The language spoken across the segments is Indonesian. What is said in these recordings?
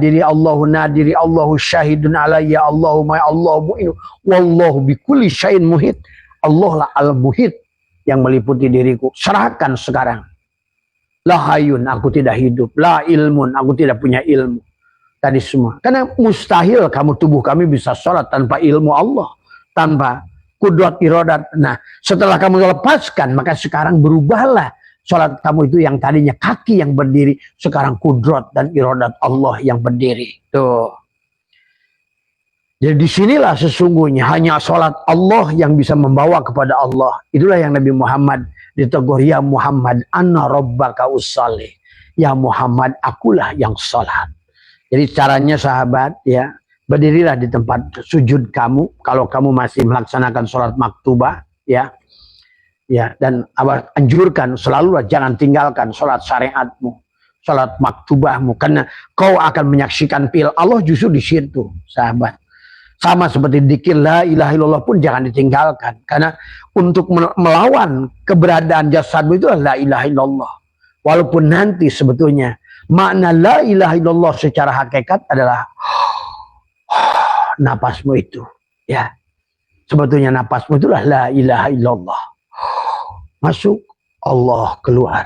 diri Allahu nadiri, Allahu syahidun alayya, Allahu ma Allahu mu'in, wallahu bikulli syai'in muhit. Allah lah al-muhit yang meliputi diriku. Serahkan sekarang. La hayun, aku tidak hidup. La ilmun, aku tidak punya ilmu. Tadi semua. Karena mustahil tubuh kami bisa sholat tanpa ilmu Allah. Tanpa kudrat iradat. Nah, setelah kamu lepaskan, maka sekarang berubahlah. Sholat kamu itu yang tadinya kaki yang berdiri, sekarang kudrat dan iradat Allah yang berdiri. Tuh. Jadi disinilah sesungguhnya hanya sholat Allah yang bisa membawa kepada Allah. Itulah yang Nabi Muhammad ditegur, ya Muhammad, anna rabbaka usalli. Ya Muhammad, akulah yang sholat. Jadi caranya sahabat, ya, berdirilah di tempat sujud kamu. Kalau kamu masih melaksanakan sholat maktubah, ya, dan anjurkan selalu jangan tinggalkan sholat syariatmu, sholat maktubahmu, karena kau akan menyaksikan pil Allah justru di situ, sahabat. Sama seperti dzikir la ilaha illallah pun jangan ditinggalkan, karena untuk melawan keberadaan jasadmu itu la ilaha illallah. Walaupun nanti sebetulnya makna la ilaha illallah secara hakikat adalah napasmu itu, ya. Sebetulnya napasmu itulah la ilaha illallah. Masuk, Allah keluar.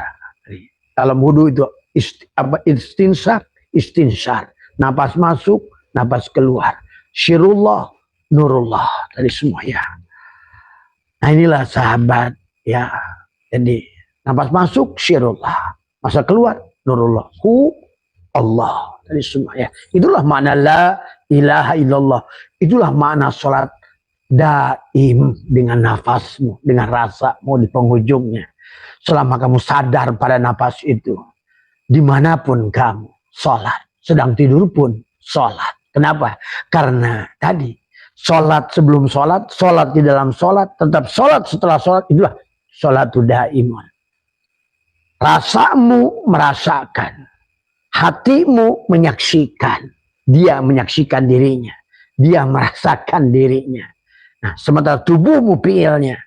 Dalam wudu itu istinsar. Napas masuk, napas keluar. Syirullah, nurullah. Dari semua, ya. Nah inilah sahabat, ya. Jadi napas masuk, syirullah. Masa keluar, nurullah. Allah. Dari semua, ya. Itulah makna la ilaha illallah. Itulah makna sholat daim dengan nafasmu, dengan rasamu di penghujungnya. Selama kamu sadar pada nafas itu, dimanapun kamu sholat, sedang tidur pun sholat. Kenapa? Karena tadi sholat sebelum sholat, sholat di dalam sholat, tetap sholat setelah sholat, itulah sholatu daimun. Rasamu merasakan, hatimu menyaksikan, dia menyaksikan dirinya, dia merasakan dirinya. Nah, sementara tubuhmu fiilnya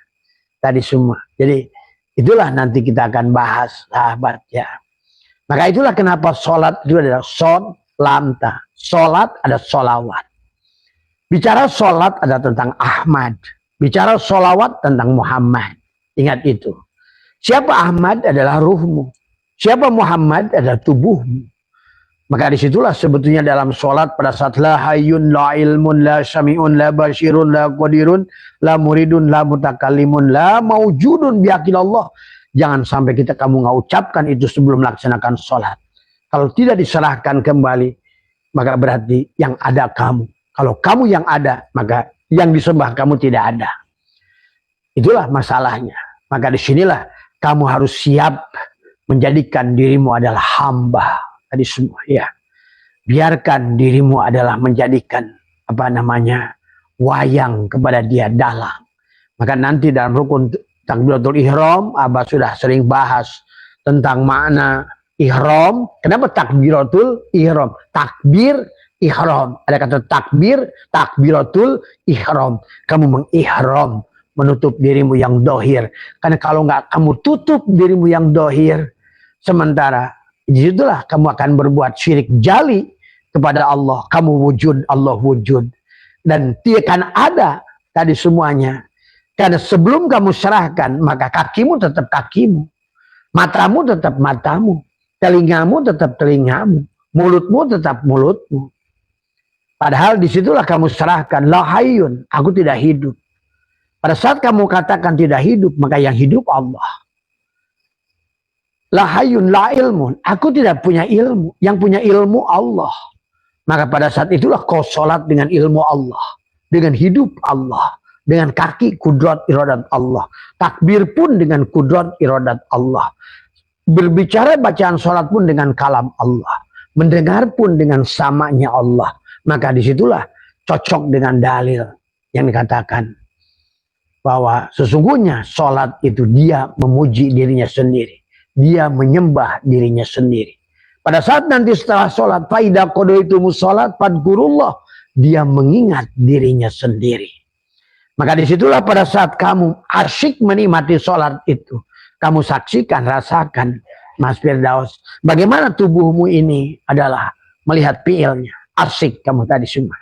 tadi semua. Jadi itulah nanti kita akan bahas, sahabat, ya. Maka itulah kenapa sholat itu adalah lanta. Sholat ada sholawat. Bicara sholat ada tentang Ahmad. Bicara sholawat tentang Muhammad. Ingat itu. Siapa Ahmad adalah ruhmu. Siapa Muhammad adalah tubuhmu. Maka disitulah sebetulnya dalam sholat pada saat la hayyun, la ilmun, la syami'un, la basyirun, la qadirun, la muridun, la mutakallimun, la maujudun bihaqilallah. Jangan sampai kamu nggak ucapkan itu sebelum melaksanakan sholat. Kalau tidak diserahkan kembali, maka berarti yang ada kamu. Kalau kamu yang ada, maka yang disembah kamu tidak ada. Itulah masalahnya. Maka disinilah kamu harus siap menjadikan dirimu adalah hamba. Tadi semua, ya. Biarkan dirimu adalah menjadikan wayang kepada dia dalang. Maka nanti dalam rukun takbiratul ihram, Abah sudah sering bahas tentang makna ihram. Kenapa takbiratul ihram? Takbir ihram. Ada kata takbir, takbiratul ihram. Kamu mengihram, menutup dirimu yang dohir. Karena kalau nggak kamu tutup dirimu yang dohir, sementara disitulah kamu akan berbuat syirik jali kepada Allah. Kamu wujud, Allah wujud. Dan tidak akan ada tadi semuanya. Karena sebelum kamu serahkan, maka kakimu tetap kakimu. Matamu tetap matamu. Telingamu tetap telingamu. Mulutmu tetap mulutmu. Padahal disitulah kamu serahkan. La hayyun, aku tidak hidup. Pada saat kamu katakan tidak hidup, maka yang hidup Allah. La hayyun, la ilmun, aku tidak punya ilmu. Yang punya ilmu Allah. Maka pada saat itulah kau sholat dengan ilmu Allah. Dengan hidup Allah. Dengan kaki kudrat iradat Allah. Takbir pun dengan kudrat iradat Allah. Berbicara bacaan sholat pun dengan kalam Allah. Mendengar pun dengan samanya Allah. Maka disitulah cocok dengan dalil yang dikatakan bahwa sesungguhnya sholat itu dia memuji dirinya sendiri. Dia menyembah dirinya sendiri. Pada saat nanti setelah sholat, faidah qadaytumus sholat fadkurullah, dia mengingat dirinya sendiri. Maka disitulah pada saat kamu asyik menikmati sholat itu, kamu saksikan, rasakan, Mas Firdaus, bagaimana tubuhmu ini adalah melihat fiilnya. Asik kamu tadi semua.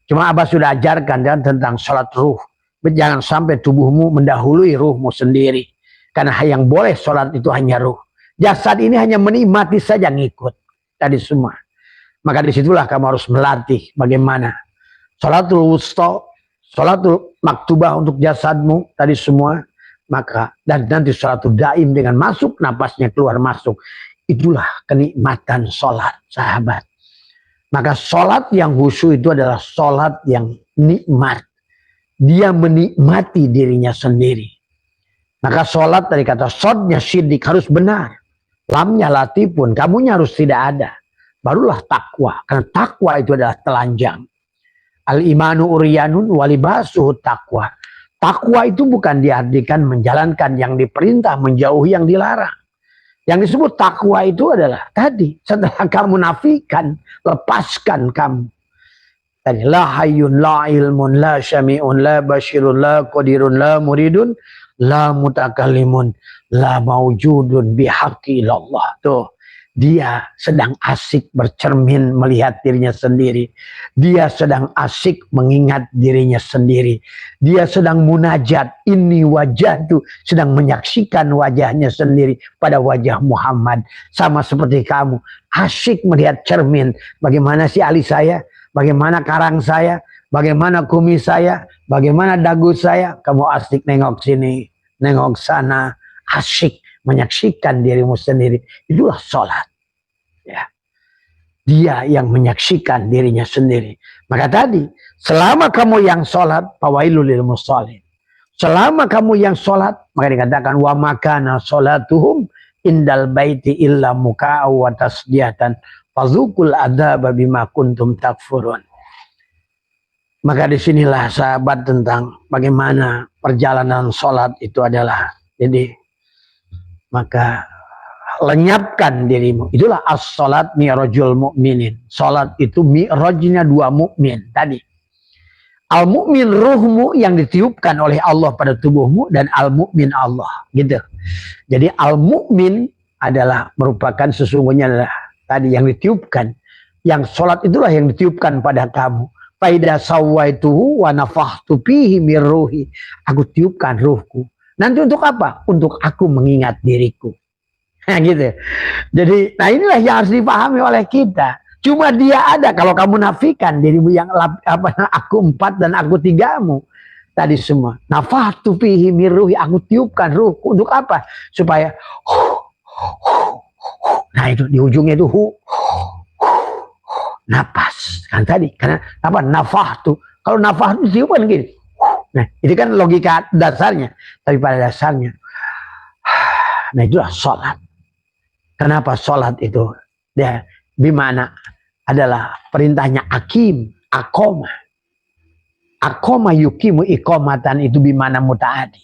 Cuma Abah sudah ajarkan kan tentang sholat ruh. Jangan sampai tubuhmu mendahului ruhmu sendiri. Karena yang boleh sholat itu hanya ruh. Jasad ini hanya menikmati saja, ngikut tadi semua. Maka disitulah kamu harus melatih bagaimana sholatul wusta, sholatul maktubah untuk jasadmu tadi semua. Maka dan nanti sholatul daim dengan masuk napasnya keluar masuk. Itulah kenikmatan sholat, sahabat. Maka sholat yang khusyuk itu adalah sholat yang nikmat. Dia menikmati dirinya sendiri. Maka sholat dari kata sodnya sidik harus benar. Lamnya latipun, kamunya harus tidak ada. Barulah takwa. Karena takwa itu adalah telanjang. Al-imanu uryanun walibasuhu takwa. Takwa itu bukan diartikan menjalankan yang diperintah, menjauhi yang dilarang. Yang disebut takwa itu adalah tadi setelah kamu nafikan, lepaskan kamu. Tadi la hayyun la ilmun la syami'un la basyirun la qadirun la muridun la mutakallimun la maujudun bihaqqi illallah. Tuh, dia sedang asik bercermin melihat dirinya sendiri. Dia sedang asik mengingat dirinya sendiri. Dia sedang munajat, ini wajah itu sedang menyaksikan wajahnya sendiri pada wajah Muhammad. Sama seperti kamu, asik melihat cermin. Bagaimana sih alis saya? Bagaimana karang saya? Bagaimana kumis saya? Bagaimana dagu saya? Kamu asik nengok sini, nengok sana. Asik menyaksikan dirimu sendiri. Itulah sholat. Ya. Dia yang menyaksikan dirinya sendiri. Maka tadi, selama kamu yang sholat, fawailul lil musholin. Selama kamu yang sholat, maka dikatakan wa makana sholatuhum indal baiti illa muka'u wa tasdiyatan fazukul adzaba bima kuntum takfurun. Maka disinilah sahabat tentang bagaimana perjalanan sholat itu adalah. Jadi maka lenyapkan dirimu. Itulah as-sholat mi'rajul mu'minin. Sholat itu mi'rajnya dua mukmin tadi. Al-mu'min ruhmu yang ditiupkan oleh Allah pada tubuhmu dan al-mu'min Allah. Gitu. Jadi al-mu'min adalah merupakan sesungguhnya adalah tadi yang ditiupkan. Yang sholat itulah yang ditiupkan pada kamu. Faida sawaituhu wa nafahtu fihi mir ruhi. Aku tiupkan ruhku. Nanti untuk apa? Untuk aku mengingat diriku. Nah gitu. Jadi, nah inilah yang harus dipahami oleh kita. Cuma dia ada kalau kamu nafikan dirimu yang aku 4 dan aku 3mu. Tadi semua. Nafahtu fihi mir ruhi. Aku tiupkan ruhku. Untuk apa? Supaya nah itu di ujungnya itu napas. Kan tadi. Karena apa? Nafahtu. Kalau nafahtu tiupan gini. Nah, itu kan logika dasarnya. Tapi pada dasarnya, nah itulah sholat. Kenapa sholat itu? Ya, bimana adalah perintahnya akim, akoma. Akoma yukimu ikomatan itu bimana mutaadi.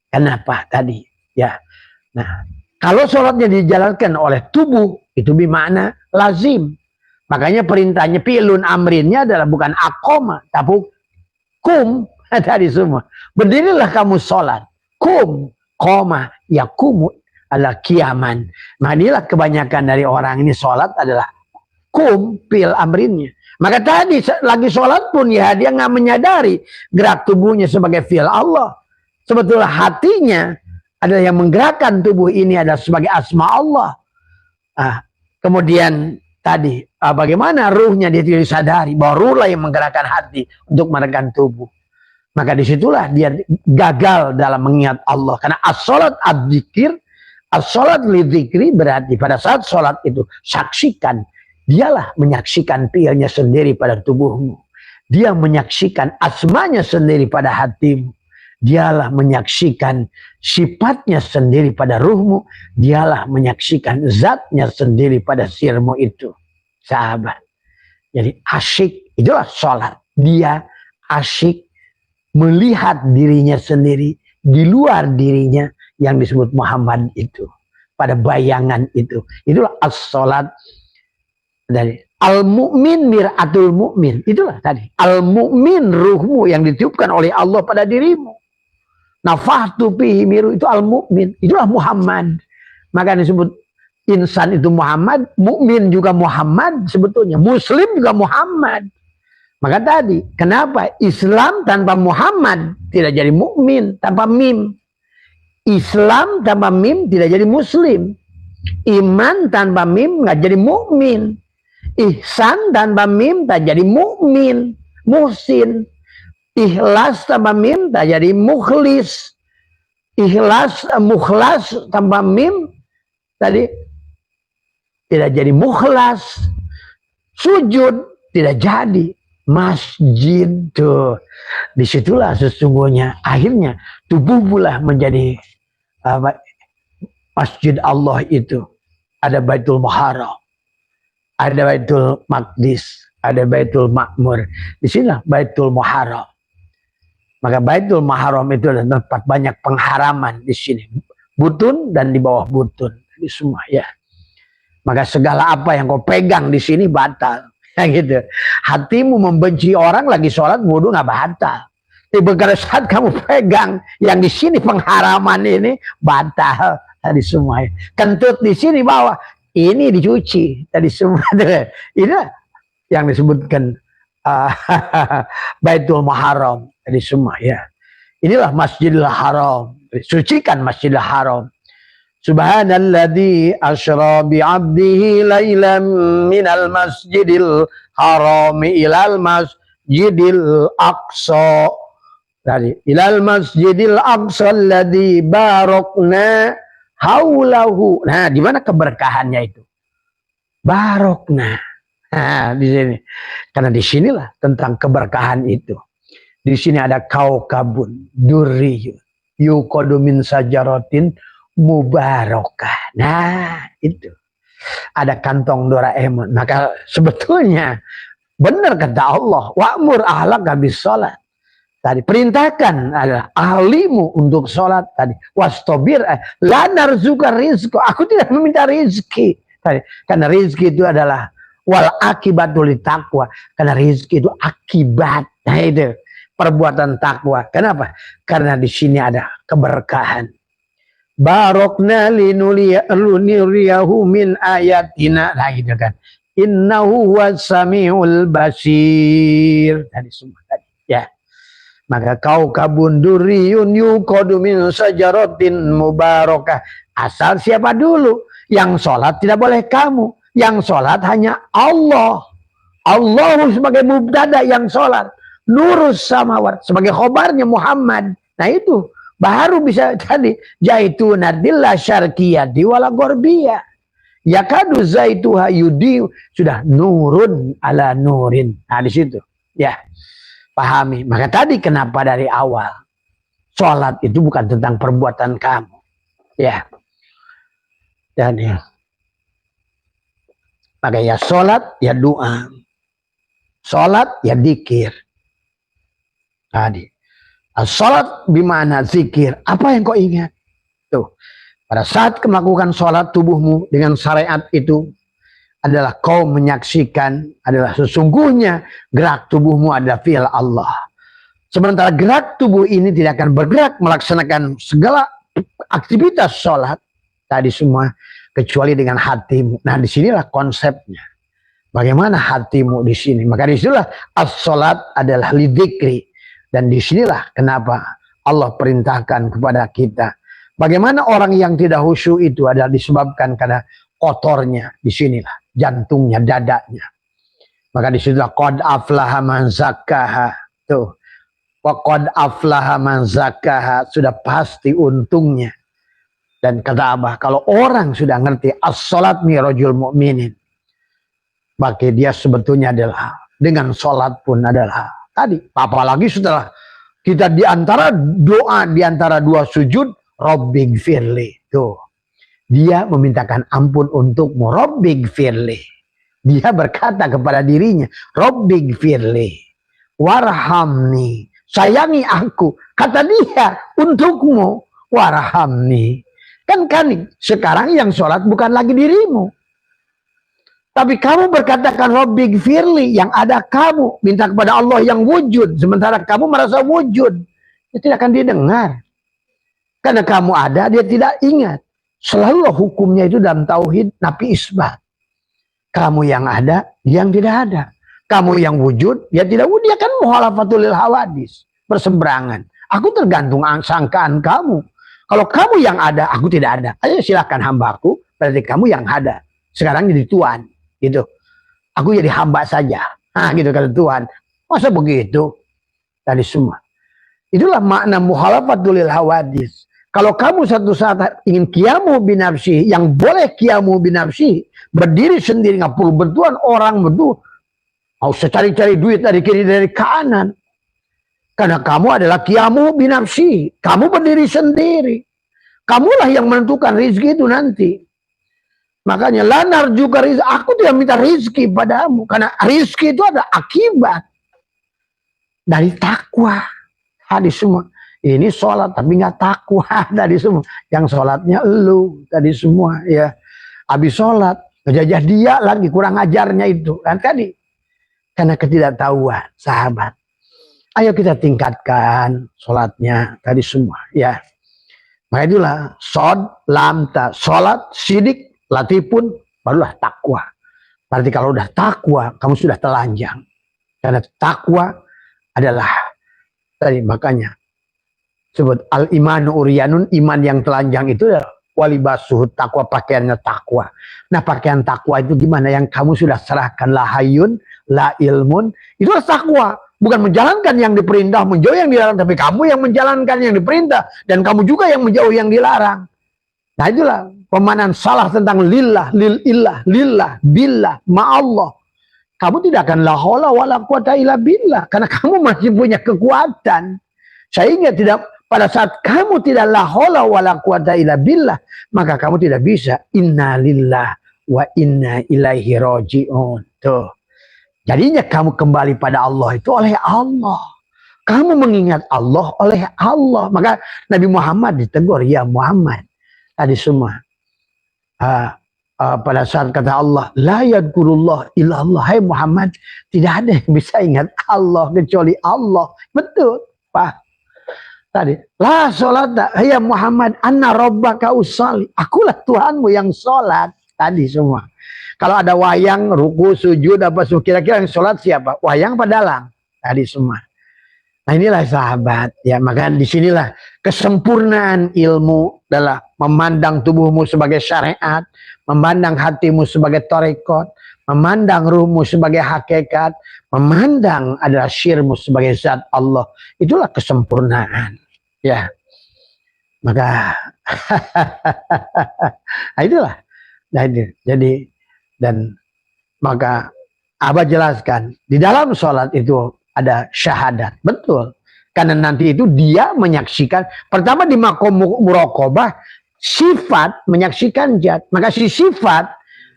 Kenapa tadi? Ya, nah kalau sholatnya dijalankan oleh tubuh, itu bimana lazim. Makanya perintahnya fi'lun amrinnya adalah bukan akoma, tapi kum. Tadi semua. Berdirilah kamu sholat. Kum, koma, yakumu adalah kiaman. Nah inilah kebanyakan dari orang ini sholat adalah kum, pil amrinnya. Maka tadi lagi sholat pun ya dia nggak menyadari gerak tubuhnya sebagai fil Allah. Sebetulnya hatinya adalah yang menggerakkan tubuh ini adalah sebagai asma Allah. Kemudian tadi bagaimana ruhnya dia tidak sadari bahwa ruhlah yang menggerakkan hati untuk menggerakkan tubuh. Maka disitulah dia gagal dalam mengingat Allah. Karena as-sholat ad-dzikir, as-sholat li-dzikri berarti pada saat sholat itu saksikan. Dialah menyaksikan fiilnya sendiri pada tubuhmu. Dia menyaksikan asmanya sendiri pada hatimu. Dialah menyaksikan sifatnya sendiri pada ruhmu. Dialah menyaksikan zatnya sendiri pada sirmu itu. Sahabat. Jadi asyik, itulah sholat. Dia asyik melihat dirinya sendiri di luar dirinya yang disebut Muhammad itu. Pada bayangan itu. Itulah as-sholat dari al-mu'min mir'atul mu'min. Itulah tadi. Al-mu'min ruhmu yang ditiupkan oleh Allah pada dirimu. Nafahtu fihi miru itu al-mu'min. Itulah Muhammad. Maka disebut insan itu Muhammad, mukmin juga Muhammad sebetulnya, muslim juga Muhammad. Maka tadi, kenapa Islam tanpa Muhammad tidak jadi mukmin tanpa mim? Islam tanpa mim tidak jadi muslim. Iman tanpa mim nggak jadi mukmin. Ihsan tanpa mim tak jadi mukmin, muhsin. Ikhlas tanpa mim tak jadi mukhlis. Mukhlas tanpa mim tadi tidak jadi mukhlas. Sujud tidak jadi masjid. Tuh, disitulah sesungguhnya akhirnya tubuh pula menjadi masjid Allah itu. Ada Baitul Muharram, ada Baitul Maqdis, ada Baitul Ma'mur. Di sini Baitul Muharram. Maka Baitul Muharram itu adalah tempat banyak pengharaman di sini, butun dan di bawah butun, di semua ya. Maka segala apa yang kau pegang di sini batal. Ya gitu. Hatimu membenci orang lagi sholat wudu nggak batal. Tapi pada saat kamu pegang yang di sini pengharaman ini batal tadi semua. Kentut di sini bawah ini dicuci tadi semua. Ini yang disebutkan Baitul Muharram tadi semua ya. Inilah Masjidil Haram. Sucikan Masjidil Haram. Subhanalladzi asra bi'abdihi lailan minal masjidil harami ilal masjidil aqsa. Tadi ilal masjidil aqsa alladzi barakna haulahu. Nah, di mana keberkahannya itu? Barokna. Nah, di sini. Karena di sinilah tentang keberkahan itu. Di sini ada kaukabun durriyun yuqadu min sajaratin mubarakah. Nah, itu. Ada kantong Doraemon. Maka sebetulnya benar kata Allah, wa'mur ahlaka bis salat. Tadi perintahkan adalah ahlimu untuk sholat tadi. Wastabir la narzuka rizqa. Aku tidak meminta rizki. Tadi, karena rizki itu adalah wal akibatul taqwa. Karena rizki itu akibat. Nah itu perbuatan takwa. Kenapa? Karena di sini ada keberkahan. Barokna linuriyahu min ayatina. Nah gitu kan. Innahu was-sami'ul basir. Tadi semua tadi. Ya. Maka kaukabun durriyun yuqadu min sajaratin mubarakah. Asal siapa dulu? Yang sholat tidak boleh kamu. Yang sholat hanya Allah. Allah sebagai mubtada yang sholat. Nurus samawat sebagai khobarnya Muhammad. Nah itu baru bisa tadi. Jaitunadillah syarqiyati wala gorbiyah. Yakadu zaituha yudiu. Sudah nurun ala nurin. Nah di situ. Ya. Pahami. Maka tadi kenapa dari awal sholat itu bukan tentang perbuatan kamu. Ya. Dan ya. Maka ya sholat ya doa. Sholat ya dzikir. Tadi. Sholat bimana zikir. Apa yang kau ingat? Tuh. Pada saat melakukan sholat tubuhmu dengan syariat itu adalah kau menyaksikan adalah sesungguhnya gerak tubuhmu adalah fi'il Allah. Sementara gerak tubuh ini tidak akan bergerak melaksanakan segala aktivitas sholat tadi semua kecuali dengan hatimu. Nah disinilah konsepnya. Bagaimana hatimu di sini? Maka disinilah as-sholat adalah lidzikri. Dan disinilah kenapa Allah perintahkan kepada kita. Bagaimana orang yang tidak khusyuk itu adalah disebabkan karena kotornya disinilah. Jantungnya, dadanya. Maka disitulah qad aflaha man zakkaha. Tuh. Wa qad aflaha man zakkaha. Sudah pasti untungnya. Dan kata Abah, kalau orang sudah ngerti as-salat mirajul mu'minin, maka dia sebetulnya adalah dengan salat pun adalah tadi. Apalagi setelah kita diantara doa, diantara dua sujud, Rabbighfirli. Tuh. Dia memintakan ampun untukmu. Rabbighfirli. Dia berkata kepada dirinya. Rabbighfirli. Warhamni. Sayangi aku. Kata dia untukmu. Warhamni. Kan sekarang yang sholat bukan lagi dirimu. Tapi kamu berkatakan Rabbighfirli. Yang ada kamu. Minta kepada Allah yang wujud. Sementara kamu merasa wujud. Dia tidak akan didengar. Karena kamu ada dia tidak ingat. Selalu hukumnya itu dalam tauhid nafi isbat. Kamu yang ada, dia yang tidak ada. Kamu yang wujud, dia tidak wujud. Dia kan muhalafatul hawadis, berseberangan. Aku tergantung sangkaan kamu. Kalau kamu yang ada, aku tidak ada. Ayo silakan hambaku, berarti kamu yang ada. Sekarang jadi tuan, gitu. Aku jadi hamba saja. Nah, gitu kata Tuhan. Masa begitu? Tadi semua. Itulah makna muhalafatul hawadis. Kalau kamu satu saat ingin qiyamu binafsi, yang boleh qiyamu binafsi, berdiri sendiri, nggak perlu bantuan orang, betul. Mau cari-cari duit dari kiri dari kanan. Karena kamu adalah qiyamu binafsi. Kamu berdiri sendiri. Kamulah yang menentukan rizki itu nanti. Makanya lanar juga rizki. Aku tidak minta rizki padamu. Karena rizki itu ada akibat dari takwa. Hadis semua. Ini sholat tapi nggak takwa tadi semua. Yang sholatnya elu tadi semua ya. Habis sholat ngejajah dia lagi kurang ajarnya itu kan tadi. Karena ketidaktahuan sahabat. Ayo kita tingkatkan sholatnya tadi semua ya. Maka itulah sod lamta sholat sidik latipun barulah takwa. Berarti kalau udah takwa kamu sudah telanjang. Karena takwa adalah tadi makanya sebut al-imanu uryanun, iman yang telanjang itu ya walibasuh takwa, pakaiannya takwa. Nah pakaian takwa itu gimana? Yang kamu sudah serahkan la hayyun, la ilmun, itu takwa. Bukan menjalankan yang diperintah, menjauh yang dilarang, tapi kamu yang menjalankan yang diperintah dan kamu juga yang menjauh yang dilarang. Nah itulah pemahaman salah tentang lillah, lillah, lillah, billah, ma'allah. Kamu tidak akan la haula wala quwata illa billah karena kamu masih punya kekuatan. Sehingga tidak pada saat kamu tidak la haula wala quwata illa billah, maka kamu tidak bisa inna lillah wa inna ilaihi raji'un. Tuh. Jadinya kamu kembali pada Allah itu oleh Allah. Kamu mengingat Allah oleh Allah. Maka Nabi Muhammad ditegur, ya Muhammad. Tadi semua. Pada saat kata Allah, la yadkurullah illallah. Hai Muhammad, tidak ada yang bisa ingat Allah kecuali Allah. Betul, Pak. Tadi, la sholat, ya Muhammad, anna rabbaka usalli. Akulah Tuhanmu yang sholat. Tadi semua. Kalau ada wayang, ruku, sujud, apa kira-kira yang sholat siapa? Wayang apa dalang? Tadi semua. Nah inilah sahabat. Ya, maka disinilah kesempurnaan ilmu adalah memandang tubuhmu sebagai syariat, memandang hatimu sebagai tarekat, memandang ruhmu sebagai hakikat, memandang adalah syirmu sebagai zat Allah. Itulah kesempurnaan. Ya, maka nah, itulah. Nah, jadi dan maka Abah jelaskan di dalam sholat itu ada syahadat, betul. Karena nanti itu dia menyaksikan pertama di makom muraqabah sifat menyaksikan zat. Maka si sifat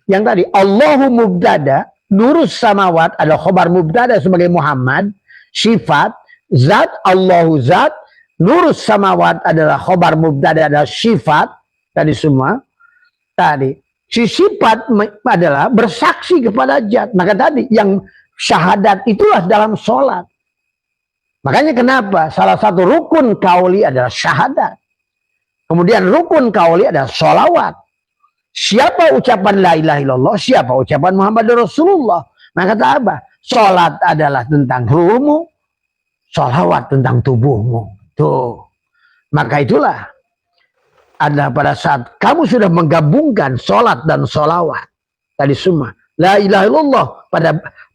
yang tadi Allahu mubtada, nurus samawat ada khobar mubtada sebagai Muhammad, sifat zat Allahu zat. Nurus samawat adalah khobar mubtada adalah sifat tadi semua. Tadi si sifat adalah bersaksi kepada zat. Maka tadi yang syahadat itulah dalam sholat. Makanya kenapa salah satu rukun kauli adalah syahadat. Kemudian rukun kauli adalah sholawat. Siapa ucapan la ilaha illallah, siapa ucapan Muhammad Rasulullah. Maka kata apa? Sholat adalah tentang ruhmu, sholawat tentang tubuhmu. Tuh, maka itulah adalah pada saat kamu sudah menggabungkan sholat dan sholawat tadi semua la ilaha illallah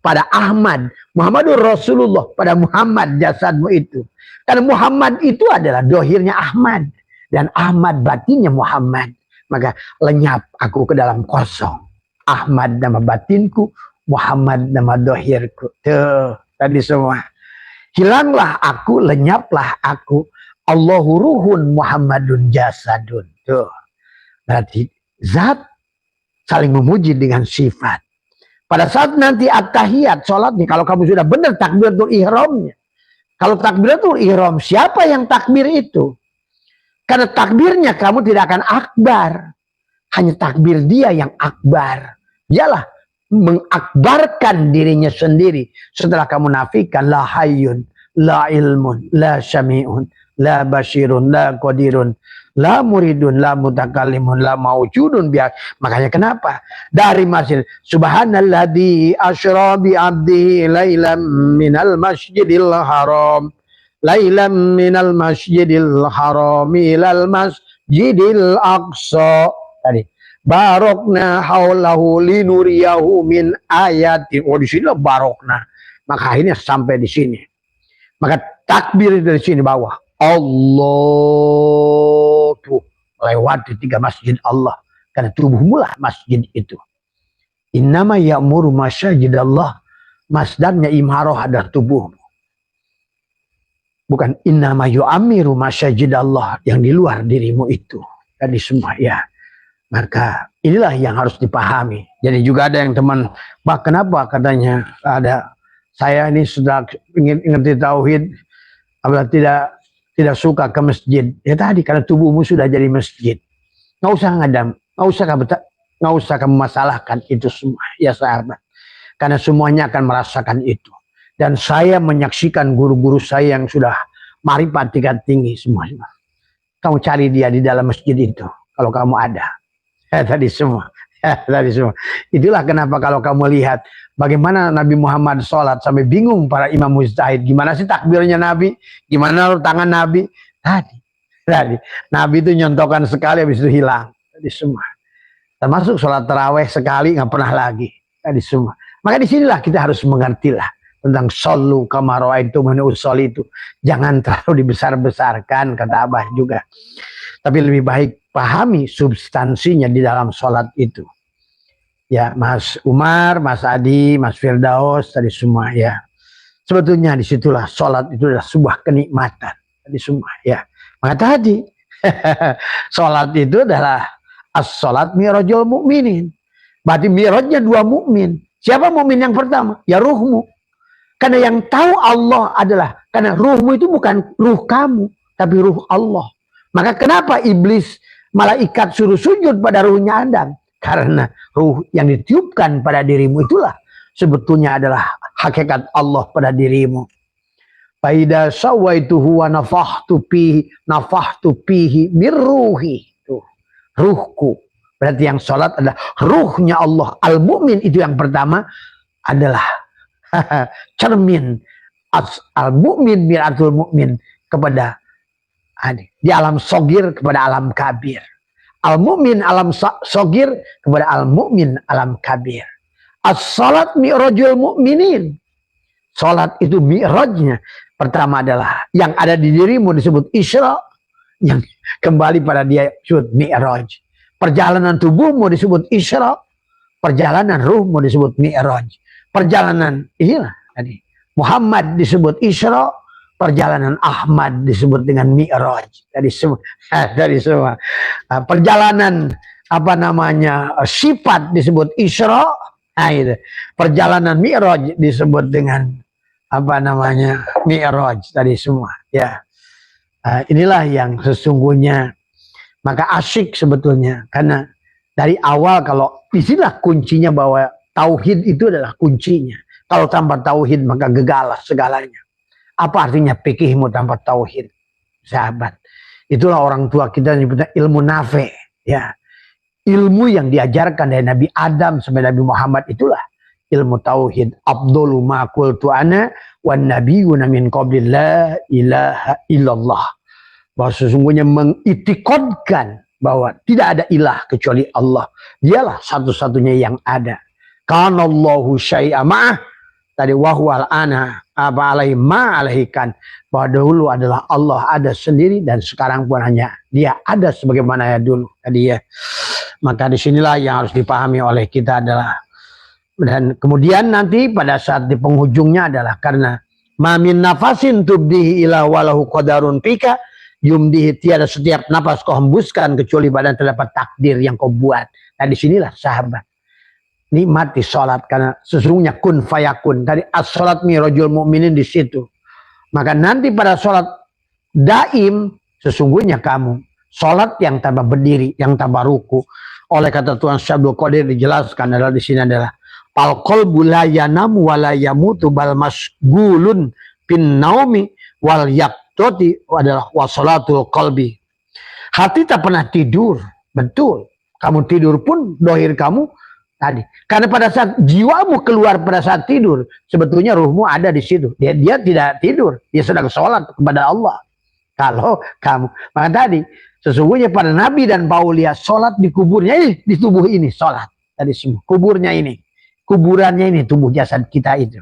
pada Ahmad Muhammadur Rasulullah, pada Muhammad jasadmu itu, karena Muhammad itu adalah dohirnya Ahmad dan Ahmad batinnya Muhammad, maka lenyap aku ke dalam kosong. Ahmad nama batinku, Muhammad nama dohirku. Tuh tadi semua. Hilanglah aku, lenyaplah aku. Allahu ruhun Muhammadun jasadun. Tuh. Berarti zat saling memuji dengan sifat. Pada saat nanti at-tahiyat sholat nih, kalau kamu sudah benar takbiratul ihramnya. Kalau takbiratul ihram, siapa yang takbir itu? Karena takbirnya kamu tidak akan akbar. Hanya takbir dia yang akbar. Dialah mengakbarkan dirinya sendiri setelah kamu nafikan la hayyun, la ilmun, la syami'un, la basyirun, la qadirun, La muridun, la mutakallimun, la maujudun biar. Makanya kenapa? Dari masjid. Subhanalladzi asyra bi abdihi lailam minal masjidil haram. Lailam minal masjidil haram ilal masjidil aqsa. Tadi. Barokna haulahu linuriyahu min ayati. Oh, di sini barokna. Maka akhirnya sampai di sini. Maka takbir dari sini bawah. Allah tuh lewat di 3 masjid Allah. Karena tubuhmu lah masjid itu. Innama ya'muru masjid Allah. Masdarnya imharoh adalah tubuhmu. Bukan innama yu'amiru masjid Allah. Yang di luar dirimu itu. Tadi semua ya. Maka inilah yang harus dipahami. Jadi juga ada yang teman, bah kenapa katanya ada saya ini sudah ingin ngerti tauhid, apabila tidak suka ke masjid. Ya tadi karena tubuhmu sudah jadi masjid. Nggak usah ngadam, nggak usah kamu masalahkan itu semua ya sahabat. Karena semuanya akan merasakan itu. Dan saya menyaksikan guru-guru saya yang sudah marifat tingkat tinggi semuanya. Kamu cari dia di dalam masjid itu kalau kamu ada. Ya tadi semua. Ya tadi semua. Itulah kenapa kalau kamu lihat bagaimana Nabi Muhammad sholat sampai bingung para imam mujtahid. Gimana sih takbirnya Nabi? Gimana tangan Nabi? Tadi. Nabi itu nyontokan sekali habis itu hilang. Tadi semua. Termasuk sholat taraweh sekali nggak pernah lagi. Tadi semua. Maka disinilah kita harus mengertilah tentang shollu kama ra'aitumuni usolli itu. Jangan terlalu dibesar-besarkan kata Abah juga. Tapi lebih baik pahami substansinya di dalam sholat itu. Ya, Mas Umar, Mas Adi, Mas Firdaus, tadi semua ya. Sebetulnya disitulah sholat itu adalah sebuah kenikmatan. Tadi semua ya. Maka tadi sholat itu adalah as-sholat mi'rajul mu'minin. Berarti mi'rajnya 2 mukmin. Siapa mukmin yang pertama? Ya ruhmu. Karena yang tahu Allah adalah, karena ruhmu itu bukan ruh kamu, tapi ruh Allah. Maka kenapa iblis malaikat suruh sujud pada ruhnya Adam? Karena ruh yang ditiupkan pada dirimu itulah sebetulnya adalah hakikat Allah pada dirimu. Faida sawaituhu wa nafahtu fihi mir ruhi. Tuh, ruhku. Berarti yang sholat adalah ruhnya Allah. Al-mu'min itu yang pertama adalah cermin al-mu'min miratul mu'min kepada di alam sogir kepada alam kabir. Al-mu'min alam sogir kepada al-mu'min alam kabir. As-salat mi'rajul mu'minin. Salat itu mi'rajnya. Pertama adalah yang ada di dirimu disebut Isra. Yang kembali pada dia disebut mi'raj. Perjalanan tubuhmu disebut Isra. Perjalanan ruhmu disebut mi'raj. Perjalanan inilah tadi. Muhammad disebut Isra. Perjalanan Ahmad disebut dengan mi'raj. Dari semua. Perjalanan sifat disebut Isra. Nah, itu. Perjalanan mi'raj disebut dengan mi'raj tadi semua. Ya. Inilah yang sesungguhnya. Maka asyik sebetulnya. Karena dari awal kalau disinilah kuncinya bahwa tauhid itu adalah kuncinya. Kalau tanpa tauhid maka gegalah segalanya. Apa artinya fikihmu tanpa tauhid? Sahabat. Itulah orang tua kita nyebutnya ilmu nafi. Ya. Ilmu yang diajarkan dari Nabi Adam sampai Nabi Muhammad itulah ilmu tauhid. Abdullu ma qultu ana wan nabiyyuna min qabli la ilaha illallah. Bahwa sesungguhnya mengitikadkan bahwa tidak ada ilah kecuali Allah. Dialah satu-satunya yang ada. Kanallahu syai'a ma'ah. Tadi wahwal ana alaihi ma'alaikan. Bahwa dahulu adalah Allah ada sendiri dan sekarang pun hanya dia ada sebagaimana ya dulu. Tadi ya. Maka disinilah yang harus dipahami oleh kita adalah. Dan kemudian nanti pada saat di penghujungnya adalah karena mamin nafasin tubdihi ila walahu qadarun pika. Yumdihi tiada setiap nafas kau hembuskan kecuali badan terdapat takdir yang kau buat. Nah disinilah sahabat. Nikmati sholat karena sesungguhnya kun fayakun. Tadi as-sholat mi'rajul mu'minin di situ. Maka nanti pada sholat daim sesungguhnya kamu sholat yang tanpa berdiri, yang tanpa ruku. Oleh kata Tuhan Syabdul Qadir dijelaskan adalah di sini adalah al qalbu la yanamu wa la yamutu bal masgulun bin naumi wal yaqtoti adalah wasolatul qalbi. Hati tak pernah tidur. Betul. Kamu tidur pun dohir kamu tadi. Karena pada saat jiwamu keluar pada saat tidur, sebetulnya ruhmu ada di situ. Dia tidak tidur. Dia sedang sholat kepada Allah. Kalau kamu, maka tadi sesungguhnya pada Nabi dan Paulia sholat di kuburnya ini, di tubuh ini sholat. Tadi semua kuburnya ini, kuburannya ini tubuh jasad kita itu.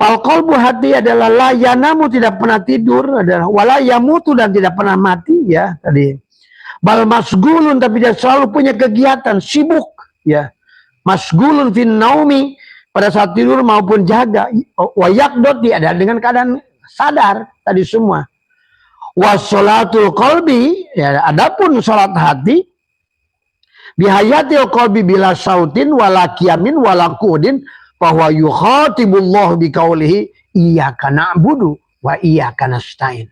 Qalbu hati adalah la yanamu, tidak pernah tidur, adalah wala yamutu, dan tidak pernah mati, ya tadi. Bal masgulun, tapi dia selalu punya kegiatan, sibuk, ya. Masgulun fin naumi, pada saat tidur maupun jaga. Wa yaqdot, dia ada dengan keadaan sadar tadi semua. Wassolatul qalbi, ya, adapun salat hati bihayatil qalbi bila sautin wala qiyamin wala qudin, bahwa yukhatibullah biqaulihi iyyaka na'budu wa iyyaka nasta'in.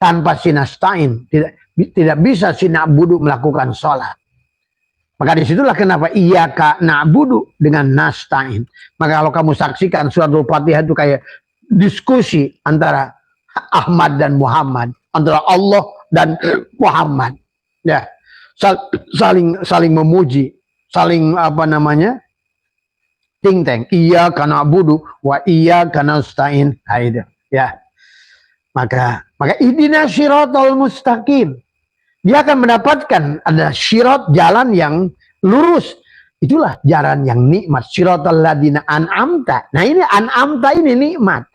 Tanpa si nasta'in tidak bisa si na'budu melakukan sholat. Maka disitulah kenapa iyyaka na'budu dengan nasta'in. Maka kalau kamu saksikan suratul Fatihah itu kayak diskusi antara Ahmad dan Muhammad, antara Allah dan Muhammad, ya, saling memuji, saling ting teng, iya karena budu, wa iya karena stain, ya. Maka idina syiratal mustaqim, dia akan mendapatkan ada syirat, jalan yang lurus. Itulah jalan yang nikmat, syiratal ladina an'amta. Nah ini an'amta ini nikmat.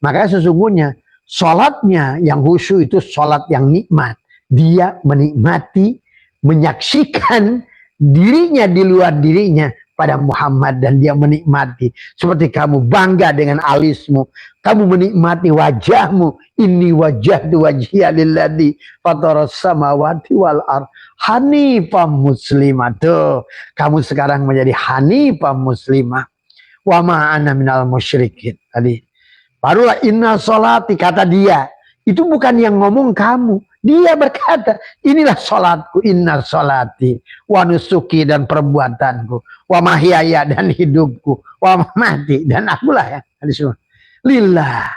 Maka sesungguhnya sholatnya yang khusyuk itu sholat yang nikmat. Dia menikmati, menyaksikan dirinya di luar dirinya pada Muhammad, dan dia menikmati seperti kamu bangga dengan alismu, kamu menikmati wajahmu. Inni wajhtu wajhiya lilladzi fataras samawati wal ard hanifan muslimah. Tuh, kamu sekarang menjadi hanifan muslimah. Wa ma ana minal musyrikin. Tadi barulah inna sholati, kata dia. Itu bukan yang ngomong kamu. Dia berkata, inilah sholatku, inna sholati, wa nusuki, dan perbuatanku, wa mahyaya, dan hidupku, wa mati, dan akulah ya. Lillah.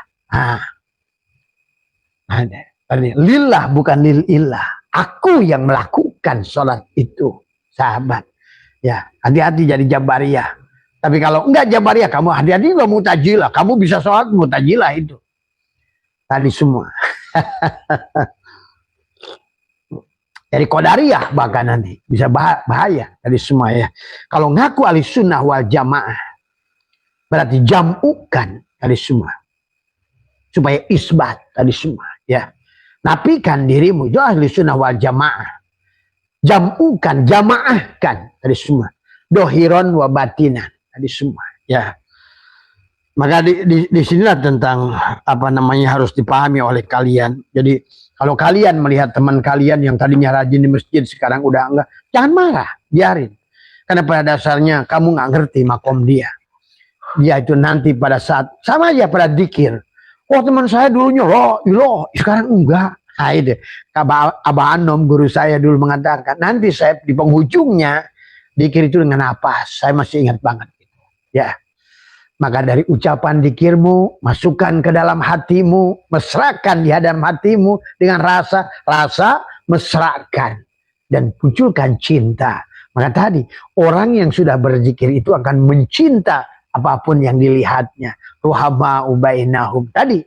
Lillah bukan lillah. Aku yang melakukan sholat itu, sahabat. Ya, hati-hati jadi Jabariyah. Tapi kalau enggak Jabariyah, kamu hati-hati lo Mu'tazilah. Kamu bisa sholat Mu'tazilah itu. Tadi semua. Dari Qadariyah bahkan nanti bisa bahaya tadi semua ya. Kalau ngaku ahli sunnah wal jamaah berarti jam'ukan tadi semua supaya isbat tadi semua ya. Nafikan dirimu itu ahli sunnah wal jamaah. Jam'ukan, jamaahkan tadi semua. Dohiron wa batinan tadi semua ya. Maka di sinilah tentang harus dipahami oleh kalian. Jadi kalau kalian melihat teman kalian yang tadinya rajin di masjid sekarang udah enggak, jangan marah, biarin. Karena pada dasarnya kamu nggak ngerti makom dia. Dia itu nanti pada saat sama aja pada dikir. Oh teman saya dulunya loh, sekarang enggak. Nah, itu Abah Anom guru saya dulu mengatakan, nanti saya di penghujungnya dikir itu dengan apa? Saya masih ingat banget. Ya. Maka dari ucapan dikirmu, masukkan ke dalam hatimu, mesrakan di dalam hatimu dengan rasa mesrakan dan munculkan cinta. Maka tadi orang yang sudah berzikir itu akan mencinta apapun yang dilihatnya. Ruhama ubainahum tadi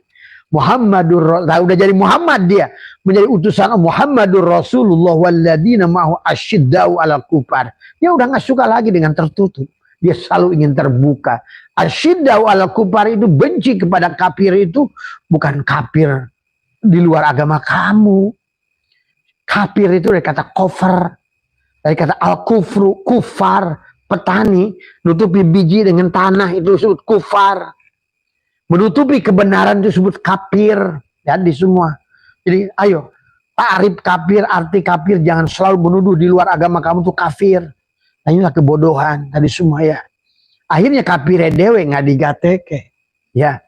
Muhammadur, udah jadi Muhammad, dia menjadi utusan Muhammadur Rasulullah walladzina ma'hu asyiddau 'alal kufar. Dia udah nggak suka lagi dengan tertutup. Dia selalu ingin terbuka. Asyiddau 'alal kufar itu benci kepada kafir, itu bukan kafir di luar agama kamu. Kafir itu dari kata kofar, dari kata al-kufru, kufar, petani, nutupi biji dengan tanah itu disebut kufar. Menutupi kebenaran itu disebut kafir. Ya, di semua. Jadi ayo, ta'rif kafir, arti kafir, jangan selalu menuduh di luar agama kamu tuh kafir. Nah, inilah kebodohan tadi semua ya. Akhirnya kafir dewe nggak digateke. Ya.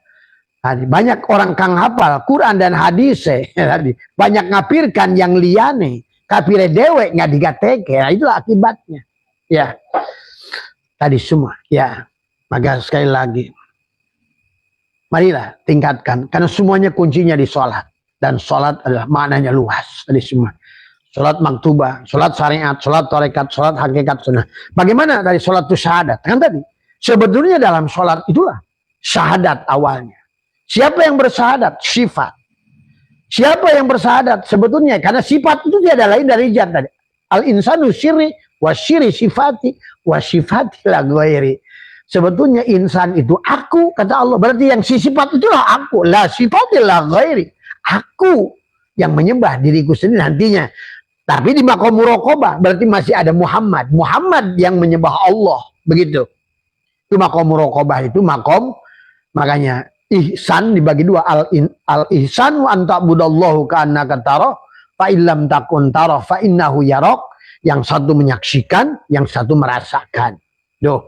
Banyak orang kang hafal Quran dan hadis tadi banyak ngapirkan yang liane. Kafir dewe nggak digateke. Nah, itulah akibatnya. Ya. Tadi semua. Ya. Maka sekali lagi, marilah tingkatkan, karena semuanya kuncinya di sholat. Dan sholat adalah maknanya luas tadi semua. Sholat maktubah, sholat syariat, sholat tarekat, sholat hakikat sunnah. Bagaimana dari sholat itu syahadat? Kan tadi sebetulnya dalam sholat itulah syahadat awalnya. Siapa yang bersyahadat? Sifat. Siapa yang bersyahadat? Sebetulnya karena sifat itu tiada lain dari zat tadi. Al insanu syiri wa syiri sifati wa sifati la ghairi. Sebetulnya insan itu aku, kata Allah. Berarti yang si sifat itulah aku. La sifati la ghairi. Aku yang menyembah diriku sendiri nantinya. Tapi di makom muraqabah berarti masih ada Muhammad. Muhammad yang menyembah Allah. Begitu. Itu makom muraqabah itu makom. Makanya ihsan dibagi dua. Al-ihsan wa anta'budallahu ka'annaka tarah. Fa illam takun tarah fa innahu yarak. Yang satu menyaksikan, yang satu merasakan. Duh.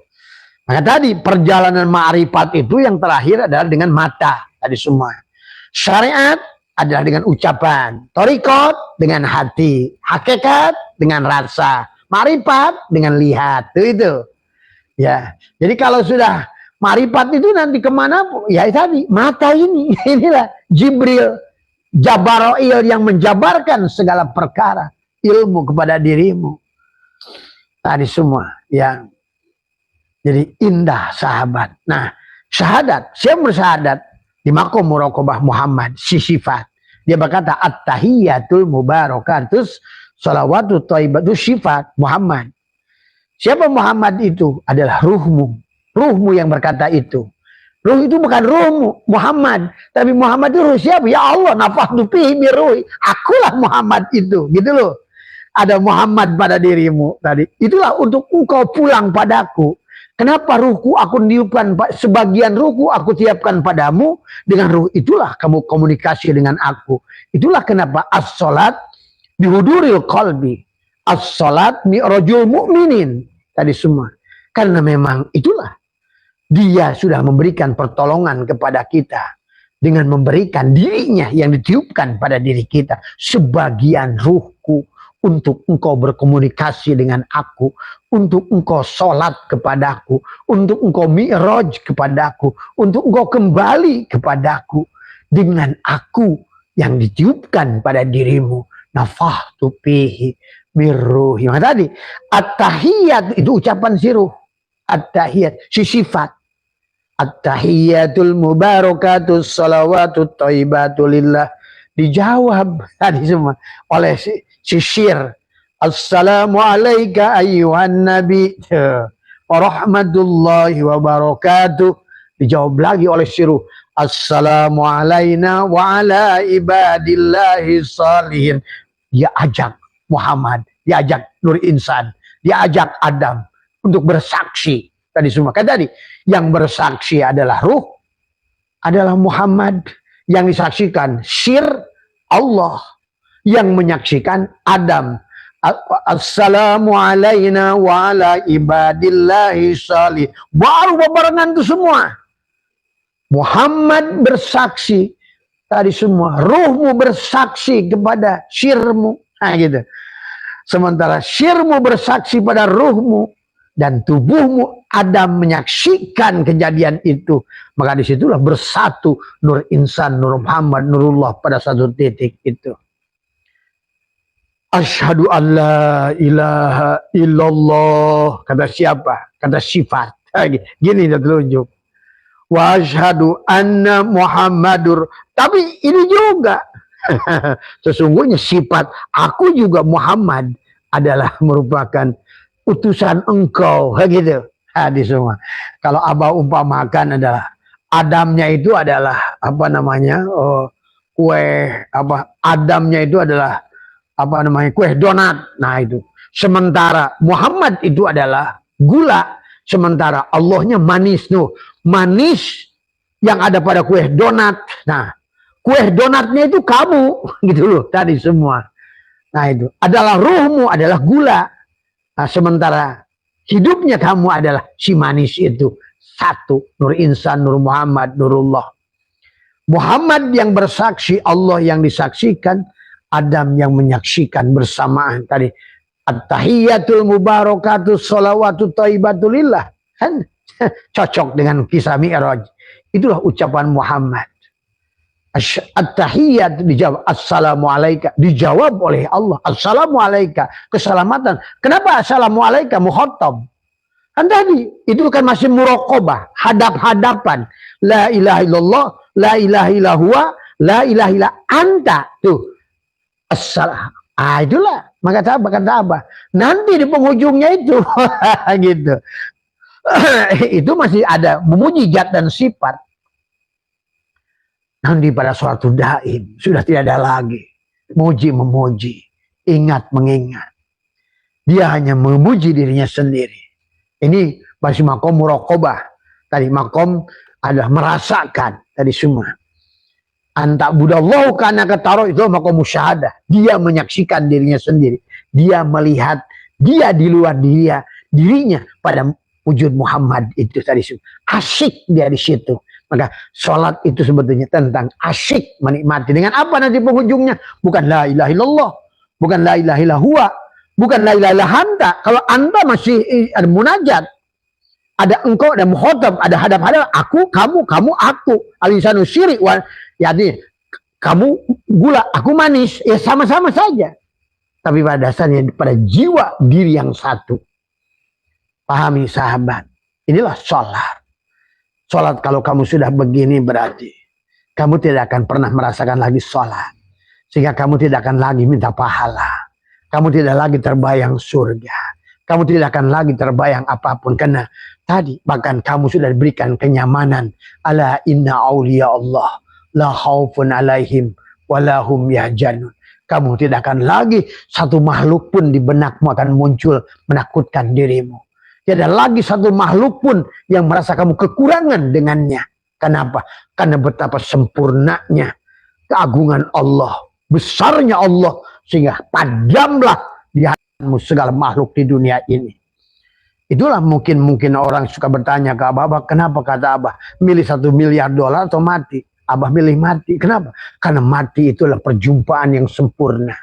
Maka tadi perjalanan ma'rifat itu yang terakhir adalah dengan mata. Tadi semua. Syariat adalah dengan ucapan, thariqat dengan hati, hakikat dengan rasa, ma'rifat dengan lihat, itu. Ya, jadi kalau sudah ma'rifat itu nanti kemana? Ya tadi mata ini, inilah Jibril, Jabaroil yang menjabarkan segala perkara ilmu kepada dirimu. Tadi semua yang jadi indah sahabat. Nah, syahadat, siapa bersyahadat? Di makom muraqabah Muhammad, si sifat. Dia berkata, at-tahiyyatul mubarakatus salawatu thayyibatu sifat Muhammad. Siapa Muhammad itu? Adalah ruhmu. Ruhmu yang berkata itu. Ruh itu bukan ruhmu, Muhammad. Tapi Muhammad itu ruh siapa? Ya Allah, nafakhtu fihi min ruhi. Akulah Muhammad itu. Gitu loh. Ada Muhammad pada dirimu tadi. Itulah untuk engkau pulang padaku. Kenapa ruhku aku niupkan, sebagian ruhku aku tiapkan padamu, dengan ruh itulah kamu komunikasi dengan aku. Itulah kenapa as-salat bihuduril qalbi, as-salat mi'rajul mu'minin. Tadi semua. Karena memang itulah dia sudah memberikan pertolongan kepada kita dengan memberikan dirinya yang ditiupkan pada diri kita. Sebagian ruhku untuk engkau berkomunikasi dengan aku, untuk engkau sholat kepadaku, untuk engkau mi'raj kepadaku, untuk engkau kembali kepadaku dengan aku yang ditiupkan pada dirimu. Nafakhtu fihi min ruhi. Maka tadi at-tahiyyat itu ucapan si ruh, at-tahiyyat si sifat. At-tahiyyatul mubarakatus salawatut thayyibatu lillah. Dijawab tadi semua oleh si syir. Assalamu alayka ayyuhan nabi wa rahmatullahi wa barakatuh. Dijawab lagi oleh syir. Assalamu alayna wa ala ibadillahi salihin. Dia ajak Muhammad, dia ajak Nur Insan, dia ajak Adam untuk bersaksi. Tadi semua kan tadi yang bersaksi adalah ruh, adalah Muhammad, yang disaksikan syir Allah, yang menyaksikan Adam. Assalamu alayna wa ala ibadillahi salih. Baru barengan itu semua. Muhammad bersaksi tadi semua. Ruhmu bersaksi kepada syirmu. Nah gitu. Sementara syirmu bersaksi pada ruhmu. Dan tubuhmu, Adam menyaksikan kejadian itu. Maka disitulah bersatu Nur Insan, Nur Muhammad, Nurullah pada satu titik itu. Asyhadu an la ilaha illallah. Kata siapa? Kata sifat. Gini dia telunjuk. Wa asyhadu anna Muhammadur. Tapi ini juga. Sesungguhnya sifat aku juga Muhammad adalah merupakan utusan engkau, gitu. Di semua. Kalau Abah umpamakan adalah Adamnya itu adalah apa namanya? Kue apa? Adamnya itu adalah apa namanya? Kue donat. Nah itu. Sementara Muhammad itu adalah gula. Sementara Allahnya manis tuh. Manis yang ada pada kue donat. Nah, kue donatnya itu kamu, gitu loh. Tadi semua. Nah itu. Adalah ruhmu, adalah gula. Nah, sementara hidupnya kamu adalah si manis itu. Satu. Nur Insan, Nur Muhammad, Nurullah. Muhammad yang bersaksi, Allah yang disaksikan, Adam yang menyaksikan bersamaan. Tadi. At-tahiyyatul mubarakatus salawatu thayyibatu lillah. Kan cocok dengan kisah Mi'raj. Itulah ucapan Muhammad. At-tahiyyat dijawab assalamualaikum, dijawab oleh Allah assalamualaikum, keselamatan. Kenapa assalamualaikum mukhatab? Kan tadi itu kan masih muraqabah, hadap-hadapan. La ilaha illallah, la ilaha illallah, la ilaha illa anta. Tuh. Assalam. Itulah. Maka kata apa? Nanti di penghujungnya itu gitu. Itu masih ada memuji zat dan sifat. Nanti pada suatu daim sudah tidak ada lagi muji memuji, ingat mengingat. Dia hanya memuji dirinya sendiri. Ini masih makom muraqabah. Tadi makom adalah merasakan tadi semua. Anta budallahu kana kataruh itu makom musyahadah. Dia menyaksikan dirinya sendiri. Dia melihat dia di luar dirinya pada wujud Muhammad itu tadi semua. Asyik dia di situ. Maka sholat itu sebetulnya tentang asyik menikmati. Dengan apa nanti penghujungnya? Bukan la ilaha illallah, bukan la ilaha illallah, bukan la ilaha illallah anta. Kalau anta masih ada munajat, ada engkau, ada mukhatab, ada hadap-hadap, aku, kamu, aku. Al-insanu syirik, yakni kamu gula, aku manis, ya sama-sama saja. Tapi pada dasarnya pada jiwa diri yang satu. Pahami sahabat, inilah sholat. Sholat kalau kamu sudah begini berarti kamu tidak akan pernah merasakan lagi sholat. Sehingga kamu tidak akan lagi minta pahala. Kamu tidak lagi terbayang surga. Kamu tidak akan lagi terbayang apapun. Karena tadi bahkan kamu sudah diberikan kenyamanan. Ala inna awliya Allah la khawfun alaihim walahum yahjanun. Kamu tidak akan lagi satu makhluk pun di benakmu akan muncul menakutkan dirimu. Tidak ada lagi satu makhluk pun yang merasa kamu kekurangan dengannya. Kenapa? Karena betapa sempurnanya keagungan Allah, besarnya Allah, sehingga padamlah di hatimu segala makhluk di dunia ini. Itulah mungkin orang suka bertanya ke Abah, kenapa kata Abah milih $1 miliar atau mati? Abah milih mati. Kenapa? Karena mati itulah perjumpaan yang sempurna.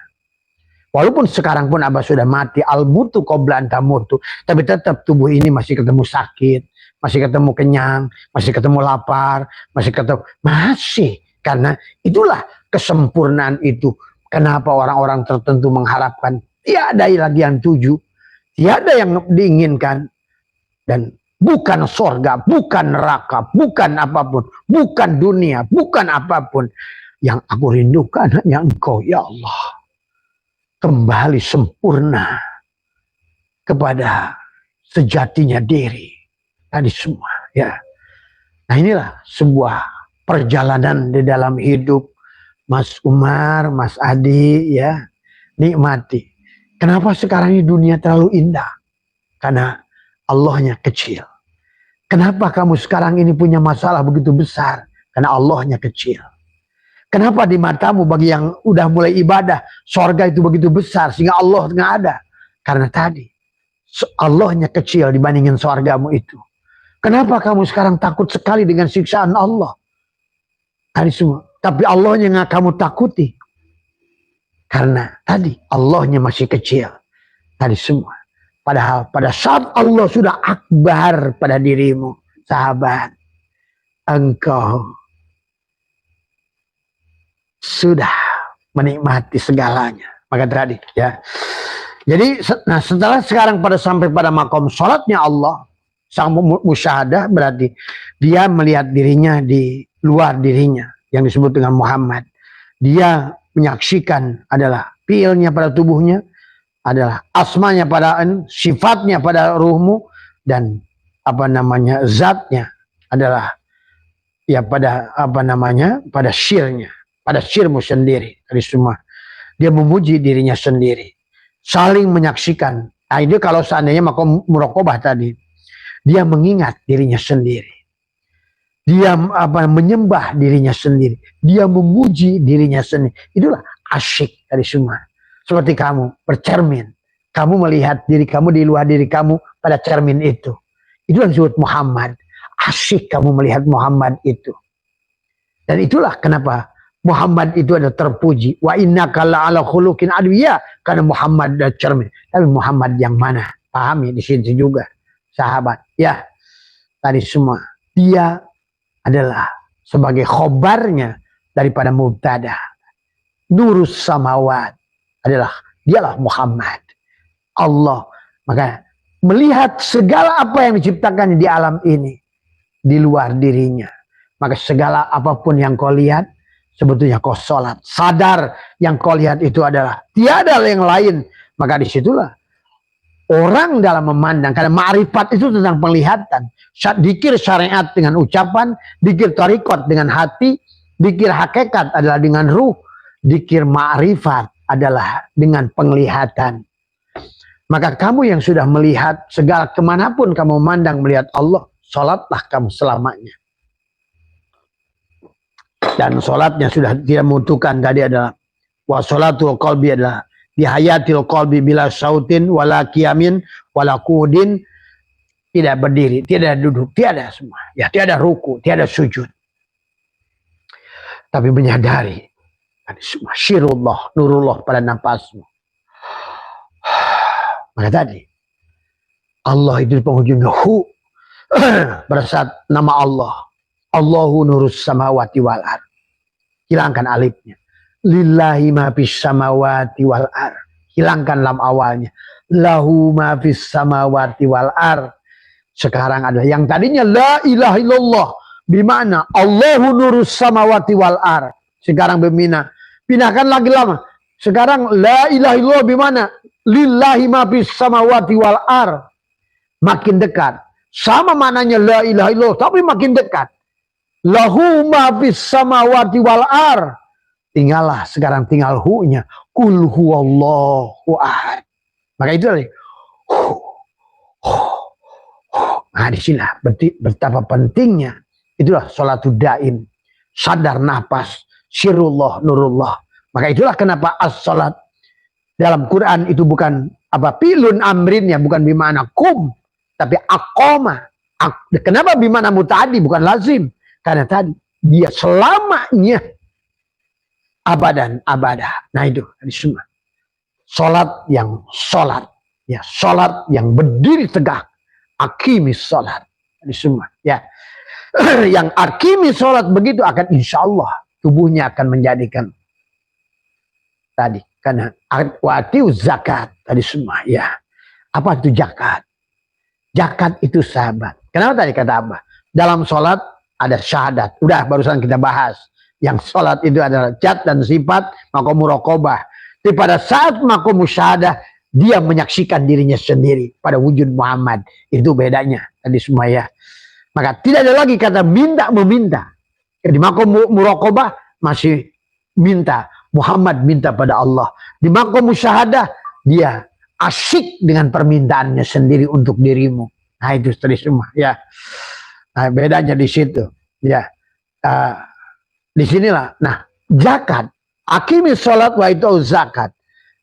Walaupun sekarang pun Abah sudah mati, al-mutu qabla an tamutu, tapi tetap tubuh ini masih ketemu sakit, masih ketemu kenyang, masih ketemu lapar, masih karena itulah kesempurnaan itu. Kenapa orang-orang tertentu mengharapkan tiada lagi yang tuju, tiada yang diinginkan, dan bukan sorga, bukan neraka, bukan apapun, bukan dunia, bukan apapun. Yang aku rindukan hanya Engkau, ya Allah. Kembali sempurna kepada sejatinya diri tadi semua, ya. Nah, inilah sebuah perjalanan di dalam hidup Mas Umar, Mas Adi, ya. Nikmati. Kenapa sekarang ini dunia terlalu indah? Karena Allahnya kecil. Kenapa kamu sekarang ini punya masalah begitu besar? Karena Allahnya kecil. Kenapa di matamu bagi yang udah mulai ibadah, sorga itu begitu besar sehingga Allah nggak ada? Karena tadi Allahnya kecil dibandingin sorgamu itu. Kenapa kamu sekarang takut sekali dengan siksaan Allah? Tadi semua. Tapi Allahnya nggak kamu takuti. Karena tadi Allahnya masih kecil. Tadi semua. Padahal pada saat Allah sudah akbar pada dirimu, sahabat, engkau sudah menikmati segalanya. Maka tadi, ya. Jadi, nah setelah sekarang sampai pada makom sholatnya Allah, sang musyahadah berarti dia melihat dirinya di luar dirinya yang disebut dengan Muhammad. Dia menyaksikan adalah fiilnya pada tubuhnya, adalah asmanya pada sifatnya pada ruhmu, dan zatnya adalah ya pada pada syirnya, pada syirmu sendiri. Dari semua dia memuji dirinya sendiri, saling menyaksikan. Nah, ini kalau seandainya makom muraqabah tadi, dia mengingat dirinya sendiri, dia menyembah dirinya sendiri, dia memuji dirinya sendiri. Itulah asyik dari semua. Seperti kamu bercermin, kamu melihat diri kamu di luar diri kamu pada cermin itu. Itu yang disebut Muhammad. Asyik kamu melihat Muhammad itu. Dan itulah kenapa Muhammad itu ada terpuji. Wa innaka la'ala khuluqin adwiyya. Karena Muhammad ada cermin. Tapi Muhammad yang mana? Pahami di sini juga, sahabat. Ya, tadi semua. Dia adalah sebagai khobarnya daripada mubtada. Nurus samawat dialah Muhammad. Allah. Maka melihat segala apa yang diciptakan di alam ini di luar dirinya. Maka segala apapun yang kau lihat sebetulnya kau sholat. Sadar yang kau lihat itu adalah tiada yang lain. Maka disitulah orang dalam memandang. Karena ma'rifat itu tentang penglihatan. Dikir syariat dengan ucapan. Dikir tarikot dengan hati. Dikir hakikat adalah dengan ruh. Dikir ma'rifat adalah dengan penglihatan. Maka kamu yang sudah melihat segala kemanapun kamu memandang melihat Allah. Sholatlah kamu selamanya. Dan sholatnya sudah tidak membutuhkan tadi adalah wa sholatul qalbi adalah bihayatil qalbi bila sautin wala qiyamin wala qudin, tidak berdiri, tidak duduk, tiada semua. Ya, tiada ruku, tiada sujud. Tapi menyadari semua syirullah, nurullah pada napasmu. Maka tadi Allah itu di penghujungnya hu bersat nama Allah. Allahu nurus samawati wal ar. Hilangkan alifnya. Lillahi ma fis samawati wal ar. Hilangkan lam awalnya. Lahu ma fis samawati wal ar. Sekarang adalah yang tadinya la ilaha illallah. Bimana Allahu nurus samawati wal ar. Sekarang bimana. Pindahkan lagi lama. Sekarang la ilaha illallah bimana. Lillahi ma fis samawati wal ar. Makin dekat. Sama maknanya la ilaha illallah. Tapi makin dekat. Lahu ma fis samawati wal ar. Sekarang tinggal hu-nya. Kul huwallahu ahad. Maka itu tadi. Nah disinilah betapa pentingnya. Itulah sholatul daim. Sadar nafas. Syirullah nurullah. Maka itulah kenapa as-sholat. Dalam Quran itu bukan pilun amrinnya. Bukan bimana kum. Tapi akoma. Kenapa bimana muta'adi bukan lazim. Karena tadi dia selamanya abadan abadah. Nah itu semua. Sholat yang sholat. Ya, sholat yang berdiri tegak. Akimis sholat. Ini semua. Ya. Yang akimis sholat begitu akan insya Allah tubuhnya akan menjadikan tadi. Karena watiu zakat. Tadi semua. Ya. Apa itu zakat? Zakat itu sahabat. Kenapa tadi kata apa? Dalam sholat ada syahadat. Udah barusan kita bahas. Yang sholat itu adalah zat dan sifat makom muraqabah. Tapi pada saat makom musyahadah dia menyaksikan dirinya sendiri pada wujud Muhammad. Itu bedanya tadi semua ya. Maka tidak ada lagi kata minta meminta. Di makom muraqabah masih minta. Muhammad minta pada Allah. Di makom musyahadah dia asyik dengan permintaannya sendiri untuk dirimu. Nah itu tadi semua ya. Nah, bedanya di situ, ya. Di sinilah. Nah, zakat, akimi sholat wa itu zakat.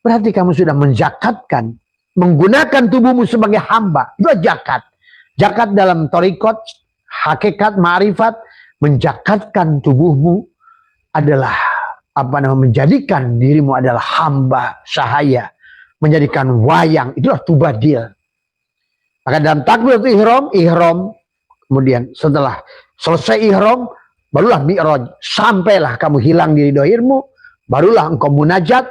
Berarti kamu sudah menzakatkan, menggunakan tubuhmu sebagai hamba. Itu zakat. Zakat dalam thariqat, hakikat, ma'rifat, menjakatkan tubuhmu adalah menjadikan dirimu adalah hamba sahaya, menjadikan wayang. Itulah tubadil. Maka dalam takbiratul ihram. Kemudian setelah selesai ihram, barulah mi'raj. Sampailah kamu hilang diri dohirmu, barulah engkau munajat.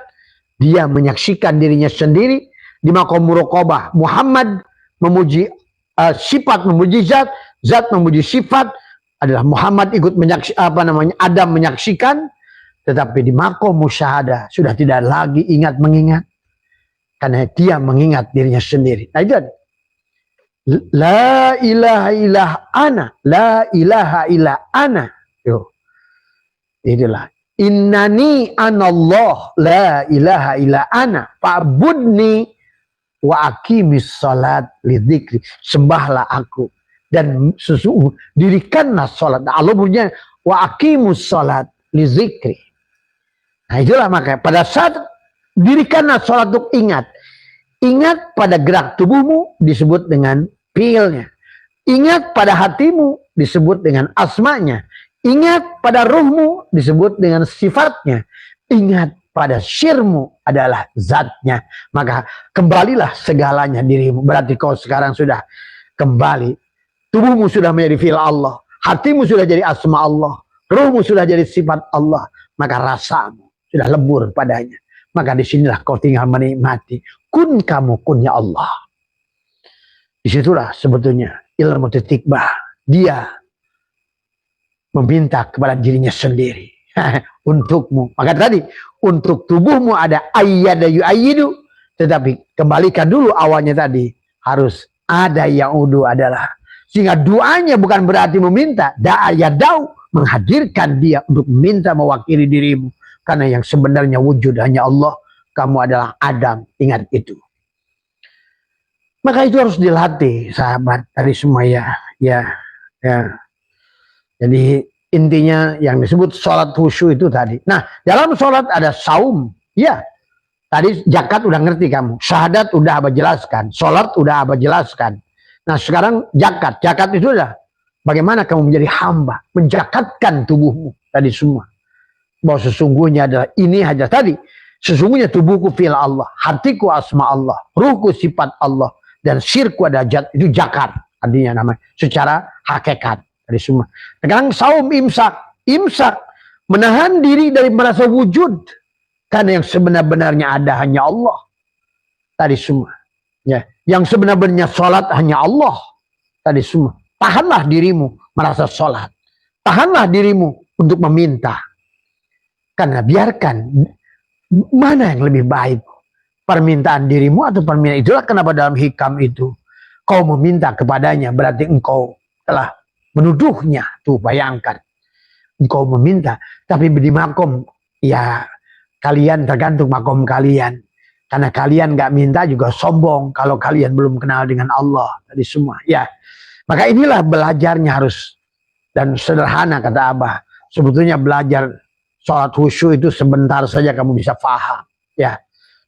Dia menyaksikan dirinya sendiri di makom muraqabah. Muhammad memuji sifat, memuji zat, zat memuji sifat. Adalah Muhammad ikut menyaksikan, Adam menyaksikan. Tetapi di makom musyahadah sudah tidak lagi ingat mengingat. Karena dia mengingat dirinya sendiri. Nah itu la ilaha illa ana, la ilaha illa ana. Yo. Itulah innani anallah la ilaha illa ana fa'budni wa aqimis salat lidzikri. Sembahlah aku dan dirikanlah salat. Allah punya wa aqimus salat lidzikri. Nah itulah makanya pada saat dirikanlah salat untuk ingat. Ingat pada gerak tubuhmu disebut dengan fiilnya. Ingat pada hatimu disebut dengan asmanya. Ingat pada ruhmu disebut dengan sifatnya. Ingat pada syirmu adalah zatnya. Maka kembalilah segalanya dirimu. Berarti kau sekarang sudah kembali. Tubuhmu sudah menjadi fiil Allah. Hatimu sudah jadi asma Allah. Ruhmu sudah jadi sifat Allah, maka rasamu sudah lebur padanya. Maka disinilah kau tinggal menikmati. Kun kamu kunnya Allah. Disitulah sebetulnya ilmu titikbah. Dia meminta kepada dirinya sendiri. Untukmu. Maka tadi, untuk tubuhmu ada ayyada yu'ayyidu. Tetapi kembalikan dulu awalnya tadi. Harus ada yang udu adalah. Sehingga doanya bukan berarti meminta. Da'ayadau. Menghadirkan dia untuk meminta mewakili dirimu. Karena yang sebenarnya wujud hanya Allah. Kamu adalah Adam. Ingat itu. Maka itu harus dilatih, sahabat, dari semua ya. Jadi intinya yang disebut sholat khusyuk itu tadi. Nah, dalam sholat ada saum. Ya, tadi zakat udah ngerti kamu. Syahadat udah Abah jelaskan. Sholat udah Abah jelaskan. Nah, sekarang zakat. Zakat itu udah bagaimana kamu menjadi hamba. Menjakatkan tubuhmu. Tadi semua. Bahwa sesungguhnya adalah ini aja tadi. Sesungguhnya tubuhku fil Allah. Hatiku asma Allah. Ruhku sifat Allah. Dan syirku ada itu zakat. Artinya namanya. Secara hakikat. Dari semua. Sekarang saum imsak. Imsak. Menahan diri dari merasa wujud. Karena yang sebenar-benarnya ada hanya Allah. Tadi semua. Ya. Yang sebenar-benarnya sholat hanya Allah. Tadi semua. Tahanlah dirimu merasa sholat. Tahanlah dirimu untuk meminta. Karena biarkan. Mana yang lebih baik? Permintaan dirimu atau permintaan? Itulah kenapa dalam hikam itu. Kau meminta kepadanya. Berarti engkau telah menuduhnya. Tuh bayangkan. Engkau meminta. Tapi di makom. Ya kalian tergantung makom kalian. Karena kalian gak minta juga sombong. Kalau kalian belum kenal dengan Allah. Tadi semua. Ya. Maka inilah belajarnya harus. Dan sederhana kata Abah. Sebetulnya belajar sholat khusyuk itu sebentar saja kamu bisa paham. Ya.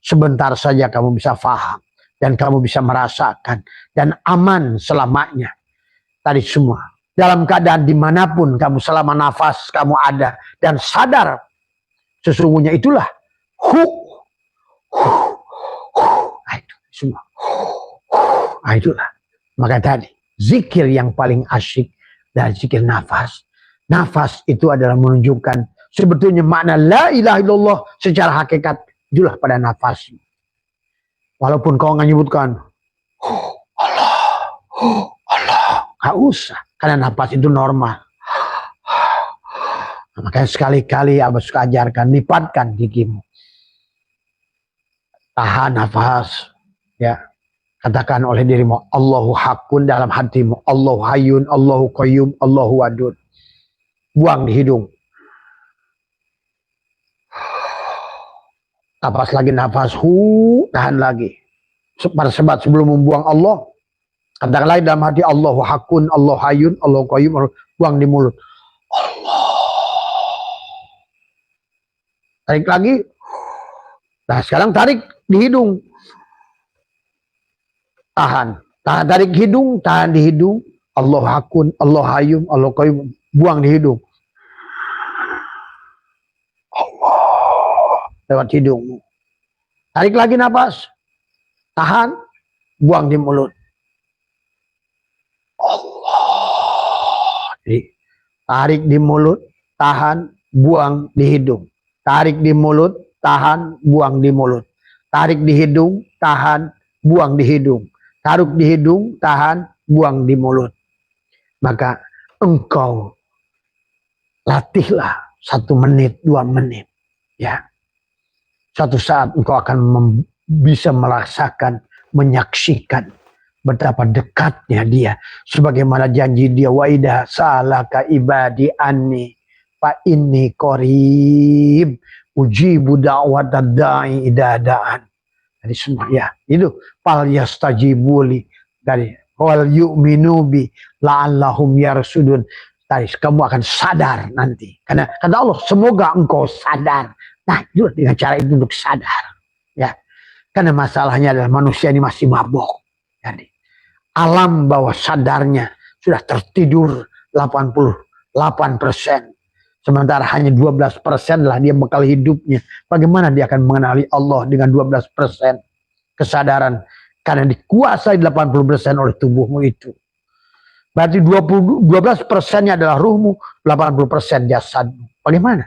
Sebentar saja kamu bisa paham. Dan kamu bisa merasakan. Dan aman selamanya. Tadi semua. Dalam keadaan dimanapun kamu selama nafas kamu ada. Dan sadar. Sesungguhnya itulah. Nah, itu semua. Nah, itulah. Maka tadi. Zikir yang paling asyik. Dan zikir nafas. Nafas itu adalah menunjukkan. Sebetulnya makna la ilaha illallah. Secara hakikat. Itulah pada nafas. Walaupun kau nggak nyebutkan Allah, nggak usah, karena nafas itu normal. Makanya sekali-kali Abah suka ajarkan, lipatkan gigimu, tahan nafas, ya. Katakan oleh dirimu, Allahu hakun dalam hatimu, Allahu hayyun, Allahu qayyum, Allahu wadud. Buang di hidung. Nafas lagi, nafas, tahan lagi. Sebat sebelum membuang Allah. Katakan lagi dalam hati, Allahu hakun, Allahu hayyun, Allahu qayyum, buang di mulut. Allah. Tarik lagi. Nah sekarang tarik di hidung. Tahan. Tarik hidung, tahan di hidung. Allahu hakun, Allahu hayyun, Allahu qayyum, buang di hidung. Lewat hidungmu. Tarik lagi nafas. Tahan. Buang di mulut. Allah. Jadi, tarik di mulut. Tahan. Buang di hidung. Tarik di mulut. Tahan. Buang di mulut. Tarik di hidung. Tahan. Buang di hidung. Tarik di hidung. Tahan. Buang di mulut. Maka engkau latihlah 1 menit, 2 menit. Ya. Suatu saat engkau akan bisa merasakan, menyaksikan betapa dekatnya dia. Sebagaimana janji dia, wa idza sa'alaka ibadi anni fa inni qarib ujibu da'watad da'i idza da'an. Jadi semua ya, itu fal yastajibuli dari wal yu'minu bi la'allahum yarsudun. Tadi kamu akan sadar nanti. Karena kata Allah, semoga engkau sadar. Nah, itu dengan cara itu untuk sadar. Ya. Karena masalahnya adalah manusia ini masih mabok. Jadi, alam bawah sadarnya sudah tertidur 88%. Sementara hanya 12% lah dia bekal hidupnya. Bagaimana dia akan mengenali Allah dengan 12% kesadaran? Karena dikuasai 80% oleh tubuhmu itu. Berarti 12%-nya adalah ruhmu, 80% jasadmu. Bagaimana?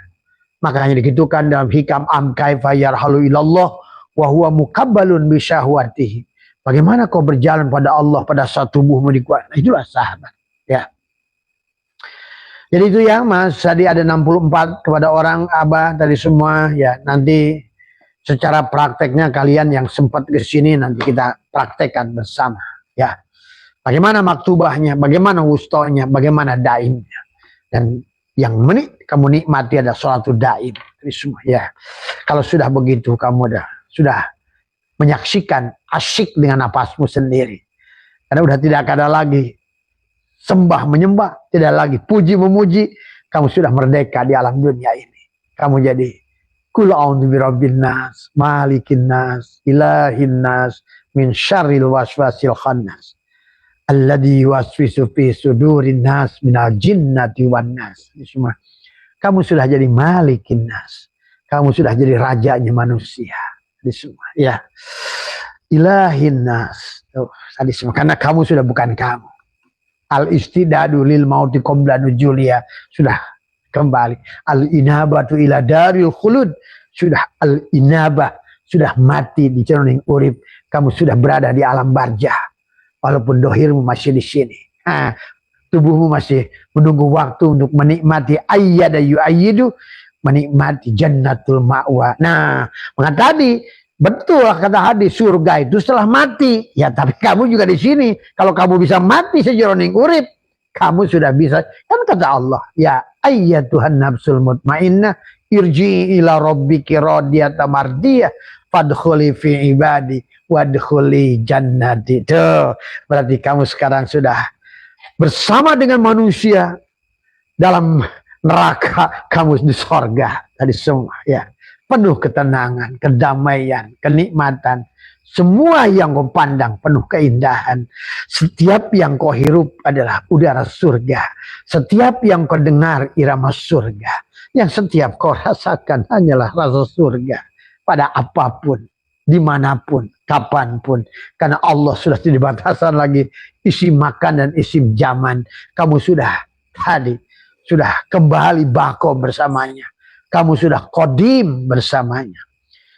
Makanya dikitukan dalam hikam am kaifa yarhalu ilallah wa huwa mukabbalun bi syahwatihi. Bagaimana kau berjalan pada Allah pada saat tubuhmu dikuat? Nah, itulah sahabat. Ya. Jadi itu ya Mas, tadi ada 64 kepada orang Abah tadi semua ya. Nanti secara prakteknya kalian yang sempat ke sini nanti kita praktekkan bersama ya. Bagaimana maktubahnya, bagaimana wustonya, bagaimana daimnya. Dan yang kamu nikmati ada sholatul daim. Jadi semua ya. Kalau sudah begitu kamu sudah menyaksikan asyik dengan nafasmu sendiri. Karena udah tidak ada lagi sembah menyembah, tidak lagi puji memuji. Kamu sudah merdeka di alam dunia ini. Kamu jadi kul a'udzu birabbin nas, malikin nas, ilahin nas, min syarril waswasil khannas. Alladzi yuwaswisu fi sudurin nas minal jinnati wan nas. Semua. Kamu sudah jadi malikin nas. Kamu sudah jadi rajanya manusia. Di semua ya. Ilahin nas. Tadi semua karena kamu sudah bukan kamu. Al istidadu lil mauti qabla nujulia sudah kembali. Al inabatu ila daril khulud sudah al inabah sudah mati di ceruning urip. Kamu sudah berada di alam barzah. Walaupun dohirmu masih di sini, tubuhmu masih menunggu waktu untuk menikmati ayyada yu'ayyidu, menikmati jannatul ma'wa. Nah, maka tadi betul kata hadis surga itu setelah mati. Ya, tapi kamu juga di sini. Kalau kamu bisa mati sejeroning urip, kamu sudah bisa. Kan kata Allah, ya ayyatuhan nafsul mutmainnah, irji'i ila rabbiki radiyatan mardiyah, fadkhuli fi ibadi wadkhuli jannati. Tuh, berarti kamu sekarang sudah bersama dengan manusia dalam neraka, kamu di sorga tadi semua ya. Penuh ketenangan, kedamaian, kenikmatan. Semua yang kau pandang penuh keindahan. Setiap yang kau hirup adalah udara surga. Setiap yang kau dengar irama surga. Yang setiap kau rasakan hanyalah rasa surga. Pada apapun, dimanapun, kapanpun. Karena Allah sudah tidak batasan lagi isi makan dan isi zaman. Kamu sudah tadi, sudah kembali bako bersamanya. Kamu sudah kodim bersamanya.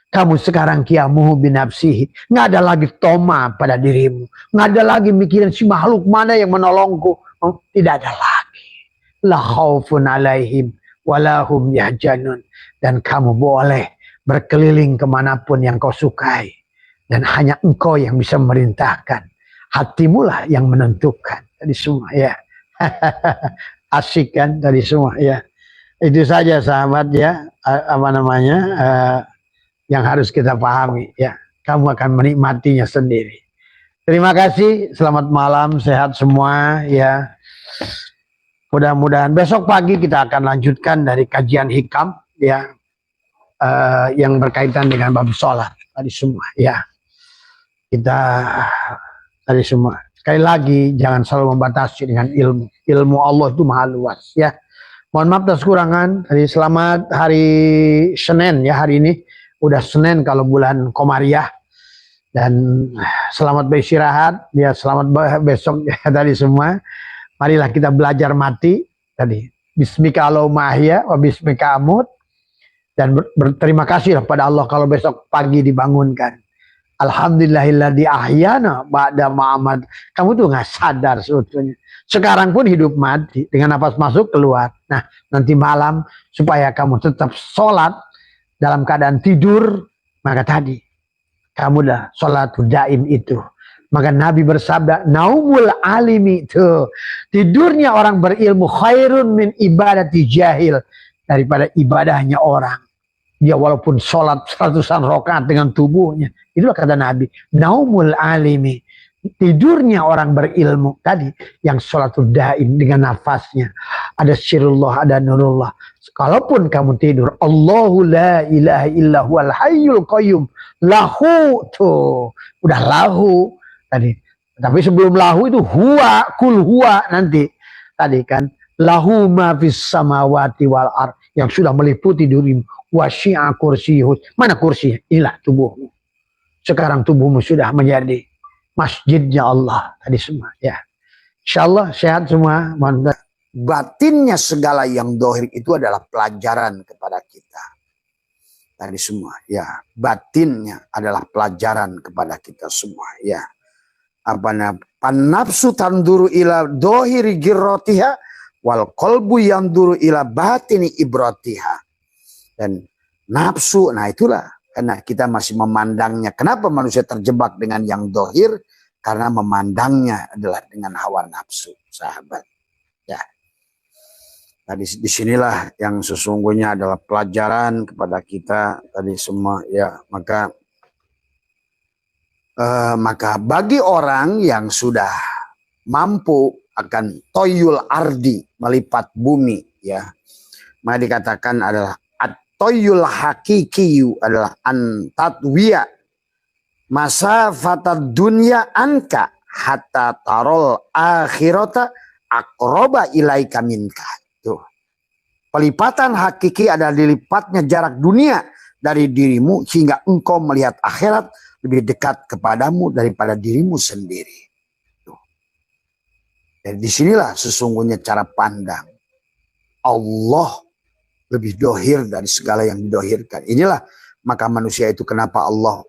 Kamu sekarang kiamuhu binafsihi. Nggak ada lagi toma pada dirimu. Nggak ada lagi mikirin si makhluk mana yang menolongku. Oh, tidak ada lagi. La khaufun alaihim walahum yahjanun. Dan kamu boleh berkeliling kemanapun yang kau sukai. Dan hanya engkau yang bisa memerintahkan. Hatimu lah yang menentukan. Tadi semua ya. Asik kan tadi semua ya. Itu saja sahabat ya. Apa namanya. Yang harus kita pahami ya. Kamu akan menikmatinya sendiri. Terima kasih. Selamat malam. Sehat semua ya. Mudah-mudahan besok pagi kita akan lanjutkan dari kajian hikam ya. Yang berkaitan dengan bab sholat tadi semua ya. Kita tadi semua sekali lagi jangan selalu membatasi dengan ilmu Allah itu maha luas ya. Mohon maaf atas kekurangan. Tadi selamat hari Senin ya, hari ini udah Senin kalau bulan Komariah, dan selamat beristirahat ya, selamat besok ya tadi semua. Marilah kita belajar mati tadi. Bismika Allahumma ahya wa bismika amut. Dan berterima kasih pada Allah kalau besok pagi dibangunkan. Alhamdulillahilladzi ahyana ba'da ma'amat. Kamu tuh nggak sadar sebetulnya. Sekarang pun hidup mati dengan nafas masuk keluar. Nah, nanti malam supaya kamu tetap sholat dalam keadaan tidur, maka tadi kamu dah sholatul daim itu. Maka Nabi bersabda, naumul alimi tuh, tidurnya orang berilmu khairun min ibadati jahil, daripada ibadahnya orang. Dia walaupun sholat ratusan rakaat dengan tubuhnya. Itulah kata Nabi. Naumul alimi. Tidurnya orang berilmu. Tadi yang sholatul daim dengan nafasnya. Ada sirullah, ada nurullah. Kalaupun kamu tidur. Allahu la ilaha illa huwal hayyul qayyum. Lahu tuh. Udah lahu. Tadi. Tapi sebelum lahu itu huwa. Kul huwa nanti. Tadi kan. Lahu ma fis samawati wal ar. Yang sudah meliputi dirimu. Wasyi'a kursiyuh. Mana kursi? Inilah tubuhmu. Sekarang tubuhmu sudah menjadi masjidnya Allah. Tadi semua ya. Insyaallah sehat semua. Mantap. Batinnya segala yang dohir itu adalah pelajaran kepada kita. Tadi semua, ya. Batinnya adalah pelajaran kepada kita semua, ya. Nafsu tanduru ila dohiri girrotiha wal kolbu yang duru ila batini ibrotiha. Dan nafsu, nah itulah karena kita masih memandangnya. Kenapa manusia terjebak dengan yang dohir? Karena memandangnya adalah dengan hawa nafsu, sahabat. Ya. Nah, disinilah yang sesungguhnya adalah pelajaran kepada kita tadi semua, ya. Maka bagi orang yang sudah mampu akan toyul ardi, melipat bumi, ya, maka dikatakan adalah at-toyul hakikiyu adalah antatwiya masafatad dunya anka hatta tarol akhirata akroba ilaika minka. Tuh. Pelipatan hakiki adalah dilipatnya jarak dunia dari dirimu hingga engkau melihat akhirat lebih dekat kepadamu daripada dirimu sendiri. Tuh. Dan disinilah sesungguhnya cara pandang. Allah lebih dohir dari segala yang didohirkan. Inilah maka manusia itu kenapa Allah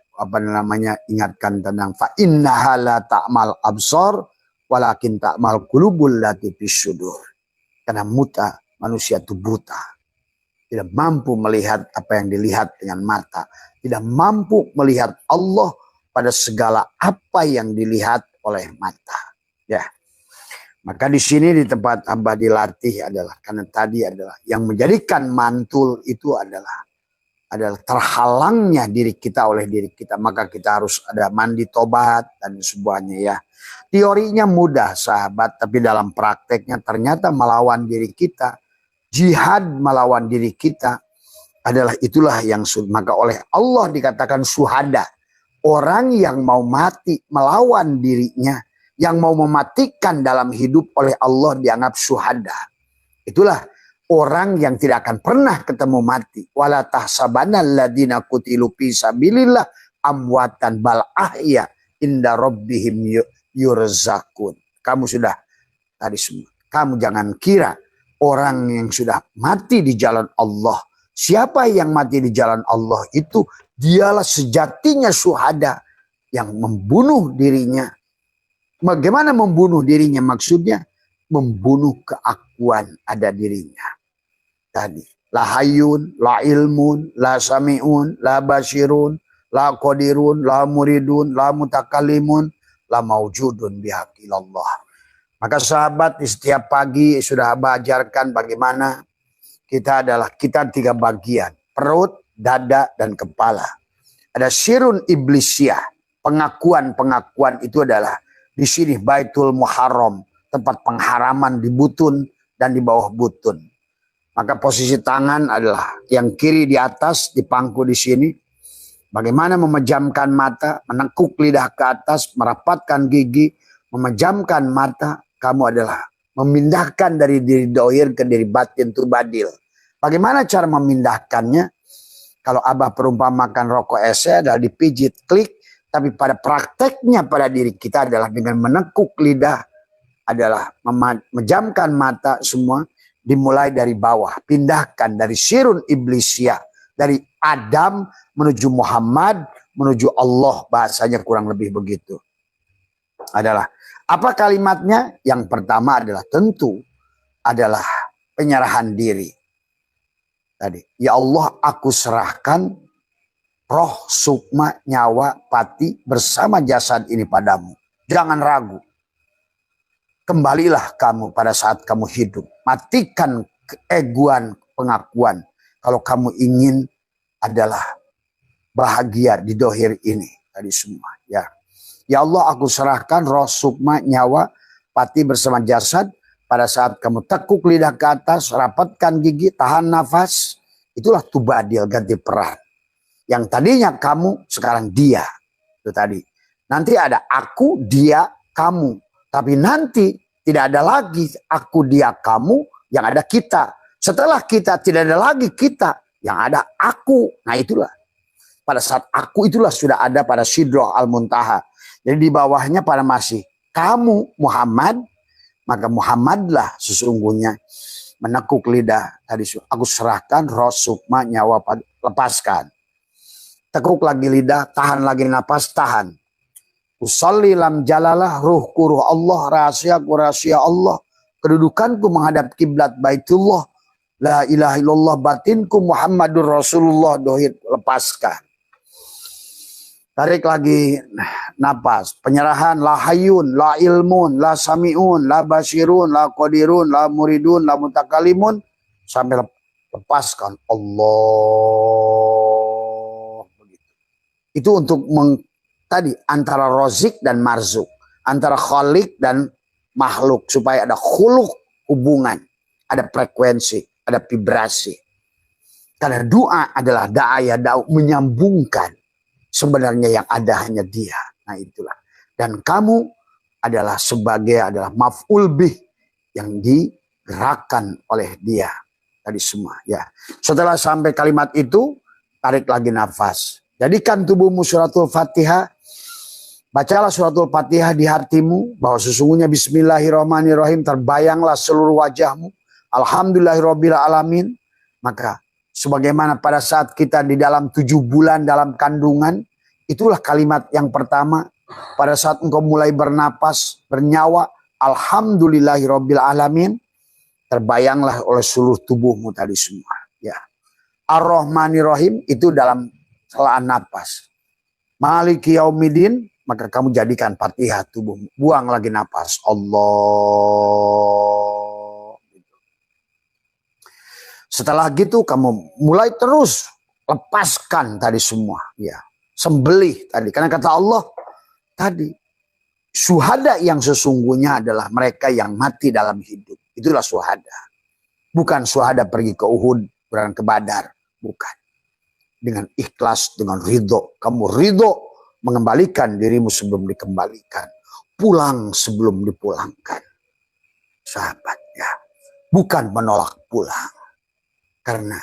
ingatkan tentang fa innaha la ta'mal absar walakin ta'mal qulubul lati fis-sudur. Karena manusia itu buta. Tidak mampu melihat apa yang dilihat dengan mata. Tidak mampu melihat Allah pada segala apa yang dilihat oleh mata. Ya. Maka di sini di tempat hamba dilatih adalah karena tadi adalah yang menjadikan mantul itu adalah terhalangnya diri kita oleh diri kita. Maka kita harus ada mandi tobat dan semuanya, ya. Teorinya mudah sahabat, tapi dalam prakteknya ternyata melawan diri kita. Jihad melawan diri kita adalah itulah yang maka oleh Allah dikatakan syuhada. Orang yang mau mati melawan dirinya, yang mau mematikan dalam hidup oleh Allah dianggap syuhada. Itulah orang yang tidak akan pernah ketemu mati. Wala tahsabanna alladziina qutilu fi sabilillah amwatan bal ahya inda rabbihim yurzaqun. Kamu sudah tadi semua. Kamu jangan kira orang yang sudah mati di jalan Allah. Siapa yang mati di jalan Allah itu dialah sejatinya syuhada yang membunuh dirinya. Bagaimana membunuh dirinya maksudnya? Membunuh keakuan ada dirinya. Tadi. La hayyun, la ilmun, la sami'un, la basirun, la qadirun, la muridun, la mutakalimun, la maujudun bihaqilallah. Maka sahabat di setiap pagi sudah ajarkan bagaimana kita tiga bagian. Perut, dada, dan kepala. Ada sirun iblisiyah. Pengakuan itu adalah di sini Baitul Muharram. Tempat pengharaman di butun dan di bawah butun. Maka posisi tangan adalah yang kiri di atas, di pangku di sini. Bagaimana memejamkan mata, menekuk lidah ke atas, merapatkan gigi, memejamkan mata. Kamu adalah memindahkan dari diri dohir ke diri batin turbadil. Bagaimana cara memindahkannya? Kalau Abah perumpamakan rokok ese adalah dipijit, klik. Tapi pada prakteknya pada diri kita adalah dengan menekuk lidah. Adalah memejamkan mata semua. Dimulai dari bawah. Pindahkan dari sirun iblisiyah. Dari Adam menuju Muhammad. Menuju Allah. Bahasanya kurang lebih begitu. Adalah. Apa kalimatnya? Yang pertama adalah tentu adalah penyerahan diri. Tadi, ya Allah aku serahkan roh, sukma, nyawa, pati bersama jasad ini padamu. Jangan ragu. Kembalilah kamu pada saat kamu hidup. Matikan keegoan pengakuan. Kalau kamu ingin adalah bahagia di dohir ini. Tadi semua, ya. Ya Allah aku serahkan roh, sukma, nyawa, pati bersama jasad. Pada saat kamu tekuk lidah ke atas, rapatkan gigi, tahan nafas. Itulah tubadil, ganti peran. Yang tadinya kamu, sekarang dia. Itu tadi. Nanti ada aku, dia, kamu. Tapi nanti tidak ada lagi aku, dia, kamu. Yang ada kita. Setelah kita tidak ada lagi kita. Yang ada aku. Nah itulah. Pada saat aku itulah sudah ada pada Sidroh Al-Muntaha. Jadi di bawahnya pada masih kamu Muhammad, maka Muhammadlah sesungguhnya menekuk lidah. Tadi aku serahkan roh sukma nyawa lepaskan. Tekuk lagi lidah, tahan lagi napas, tahan. Usolli lam jalalah, ruhku ruh Allah, rahasiaku rahasia Allah. Kedudukanku menghadap kiblat Baitullah. La ilaha illallah, batinku Muhammadur Rasulullah, dohir lepaskan. Tarik lagi napas, penyerahan, la hayyun, la ilmun, la sami'un, la basirun, la qadirun, la muridun, la mutakalimun, sampai lepaskan Allah. Itu untuk tadi antara rozik dan marzuk, antara khalik dan makhluk, supaya ada khuluk, hubungan, ada frekuensi, ada vibrasi. Karena doa adalah da'aya, menyambungkan. Sebenarnya yang ada hanya dia. Nah itulah. Dan kamu adalah maf'ul bih yang digerakkan oleh dia. Tadi semua ya. Setelah sampai kalimat itu, tarik lagi nafas. Jadikan tubuhmu suratul Fatihah. Bacalah suratul Fatihah di hatimu. Bahwa sesungguhnya bismillahirrahmanirrahim, terbayanglah seluruh wajahmu. Alhamdulillahirabbil alamin. Maka sebagaimana pada saat kita di dalam 7 bulan dalam kandungan, itulah kalimat yang pertama. Pada saat engkau mulai bernapas, bernyawa, alhamdulillahirabbil alamin, terbayanglah oleh seluruh tubuhmu tadi semua. Ya. Ar-Rahmanirrahim itu dalam selaan napas. Maliki yaumidin, maka kamu jadikan Fatihah tubuhmu. Buang lagi napas. Allah. Setelah gitu kamu mulai terus lepaskan tadi semua. Ya. Sembelih tadi. Karena kata Allah tadi, syuhada yang sesungguhnya adalah mereka yang mati dalam hidup. Itulah syuhada. Bukan syuhada pergi ke Uhud, berang ke Badar. Bukan. Dengan ikhlas, dengan ridho. Kamu ridho mengembalikan dirimu sebelum dikembalikan. Pulang sebelum dipulangkan. Sahabat ya. Bukan menolak pulang. Karena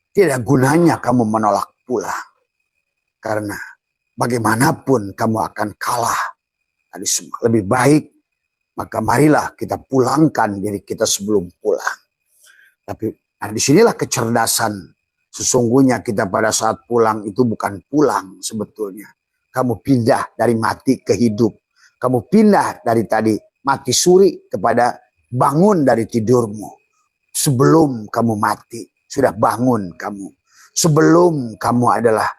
tidak gunanya kamu menolak pulang. Karena bagaimanapun kamu akan kalah. Tadi semua lebih baik. Maka marilah kita pulangkan diri kita sebelum pulang. Tapi disinilah kecerdasan. Sesungguhnya kita pada saat pulang itu bukan pulang sebetulnya. Kamu pindah dari mati ke hidup. Kamu pindah dari tadi mati suri kepada bangun dari tidurmu. Sebelum kamu mati, sudah bangun kamu. Sebelum kamu adalah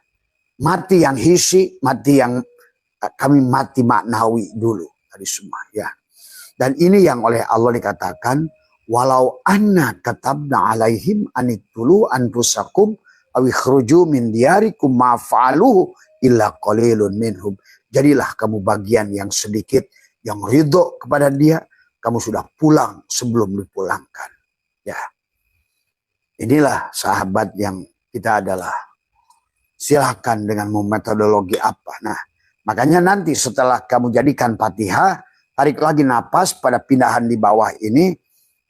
mati yang hisi, mati yang kami mati maknawi dulu. Tadi semua ya. Dan ini yang oleh Allah dikatakan, walau anna katabna alaihim anitulu anfusakum awi khruju min diyarikum ma'fa'aluhu illa qalilun minhum. Jadilah kamu bagian yang sedikit yang ridho kepada dia, kamu sudah pulang sebelum dipulangkan. Ya. Inilah sahabat yang kita adalah. Silahkan dengan metodologi apa. Nah, makanya nanti setelah kamu jadikan Fatihah, tarik lagi napas pada pindahan di bawah ini.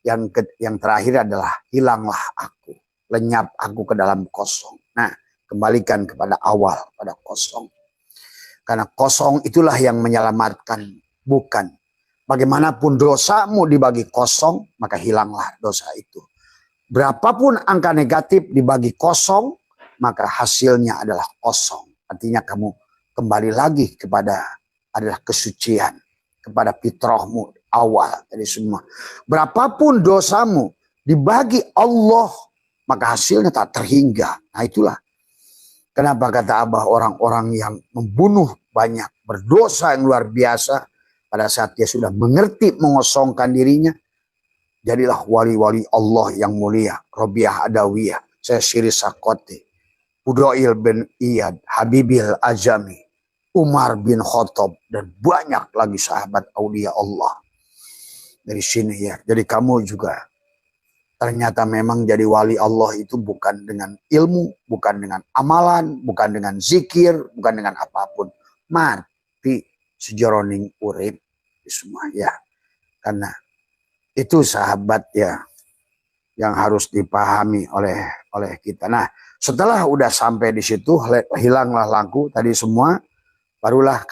Yang terakhir adalah hilanglah aku. Lenyap aku ke dalam kosong. Nah, kembalikan kepada awal, pada kosong. Karena kosong itulah yang menyelamatkan. Bukan. Bagaimanapun dosamu dibagi kosong, maka hilanglah dosa itu. Berapapun angka negatif dibagi kosong, maka hasilnya adalah kosong. Artinya kamu kembali lagi kepada adalah kesucian. Kepada fitrahmu awal dari semua. Berapapun dosamu dibagi Allah, maka hasilnya tak terhingga. Nah itulah. Kenapa kata Abah orang-orang yang membunuh banyak, berdosa yang luar biasa, pada saat dia sudah mengerti mengosongkan dirinya, jadilah wali-wali Allah yang mulia. Robiah Adawiyah, saya Syiri Sakoti, Udail bin Iyad, Habibil Azami, Umar bin Khattab, dan banyak lagi sahabat aulia Allah. Dari sini ya. Jadi kamu juga ternyata memang jadi wali Allah itu bukan dengan ilmu, bukan dengan amalan, bukan dengan zikir, bukan dengan apapun. Mati sejeroning urip semua ya. Karena itu sahabat ya yang harus dipahami oleh kita. Nah, setelah udah sampai di situ, hilanglah lampu tadi semua, barulah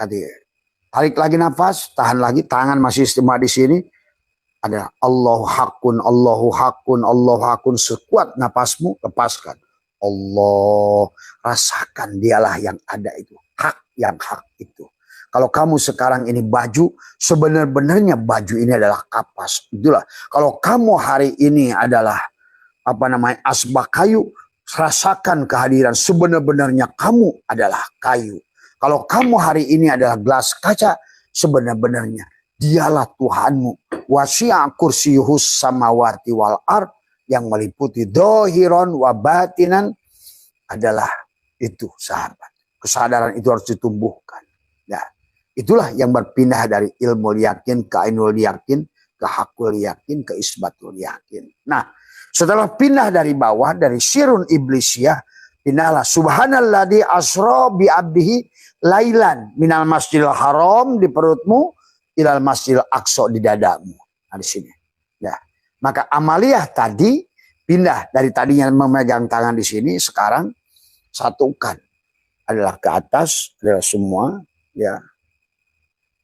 tarik lagi nafas, tahan lagi, tangan masih istimewa di sini. adalah Allahu hakun, Allahu hakun, Allahu hakun. Sekuat napasmu, lepaskan. Allah, rasakan dialah yang ada itu. Hak yang hak itu. Kalau kamu sekarang ini baju, sebenarnya baju ini adalah kapas. Itulah. Kalau kamu hari ini adalah asbak kayu, rasakan kehadiran. Sebenarnya kamu adalah kayu. Kalau kamu hari ini adalah gelas kaca, sebenarnya dialah Tuhanmu. Wasi'a kursiyuhus samawati wal ard, yang meliputi dohiron wa batinan, adalah itu, sahabat. Kesadaran itu harus ditumbuhkan. Ya. Itulah yang berpindah dari ilmu yakin ke ainul yakin, ke hakul yakin, ke isbatul yakin. Nah, setelah pindah dari bawah, dari sirun iblisiyah, pindahlah subhanalladzi asra bi abdihi lailan minal masjidil haram di perutmu ilal masjidil aqsa di dadamu. Nah, di sini. Ya. Maka amaliyah tadi pindah dari tadinya memegang tangan di sini, sekarang satukan adalah ke atas, adalah semua, ya.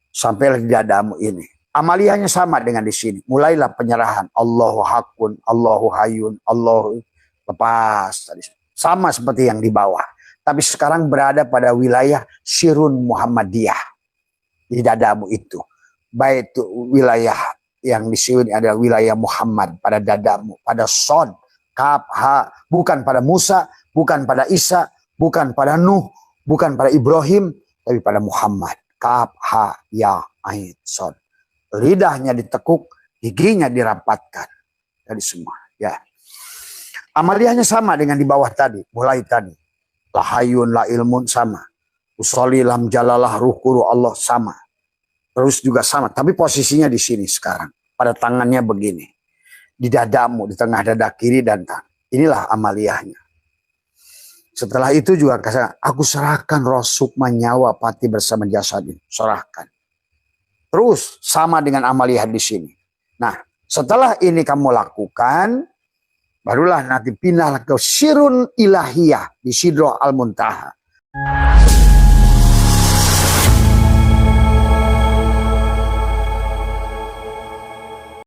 Sampailah di dadamu ini. Amaliyahnya sama dengan di sini. Mulailah penyerahan. Allahu hakun, Allahu hayun, Allahu, lepas. Sama seperti yang di bawah. Tapi sekarang berada pada wilayah Sirun Muhammadiyah. Di dadamu itu. Baik itu wilayah yang di sini adalah wilayah Muhammad pada dadamu. Pada Sod, Kaf, Ha. Bukan pada Musa, bukan pada Isa, bukan pada Nuh, bukan pada Ibrahim, tapi pada Muhammad. Kaf, Ha, Ya, Ain, Sod. Lidahnya ditekuk, giginya dirapatkan. Dari semua. Ya. Amaliyahnya sama dengan di bawah tadi. Mulai tadi. La hayun, la ilmun, sama. Usolli lam jalalah ruhkuru Allah, sama. Terus juga sama. Tapi posisinya di sini sekarang. Pada tangannya begini. Di dadamu, di tengah dada kiri dan tangan. Inilah amaliyahnya. Setelah itu juga aku serahkan roh sukma nyawa pati bersama jasad ini. Serahkan. Terus sama dengan amaliyah di sini. Nah, setelah ini kamu lakukan, barulah nanti pindahlah ke sirun ilahiyah di Sidroh Al-Muntaha.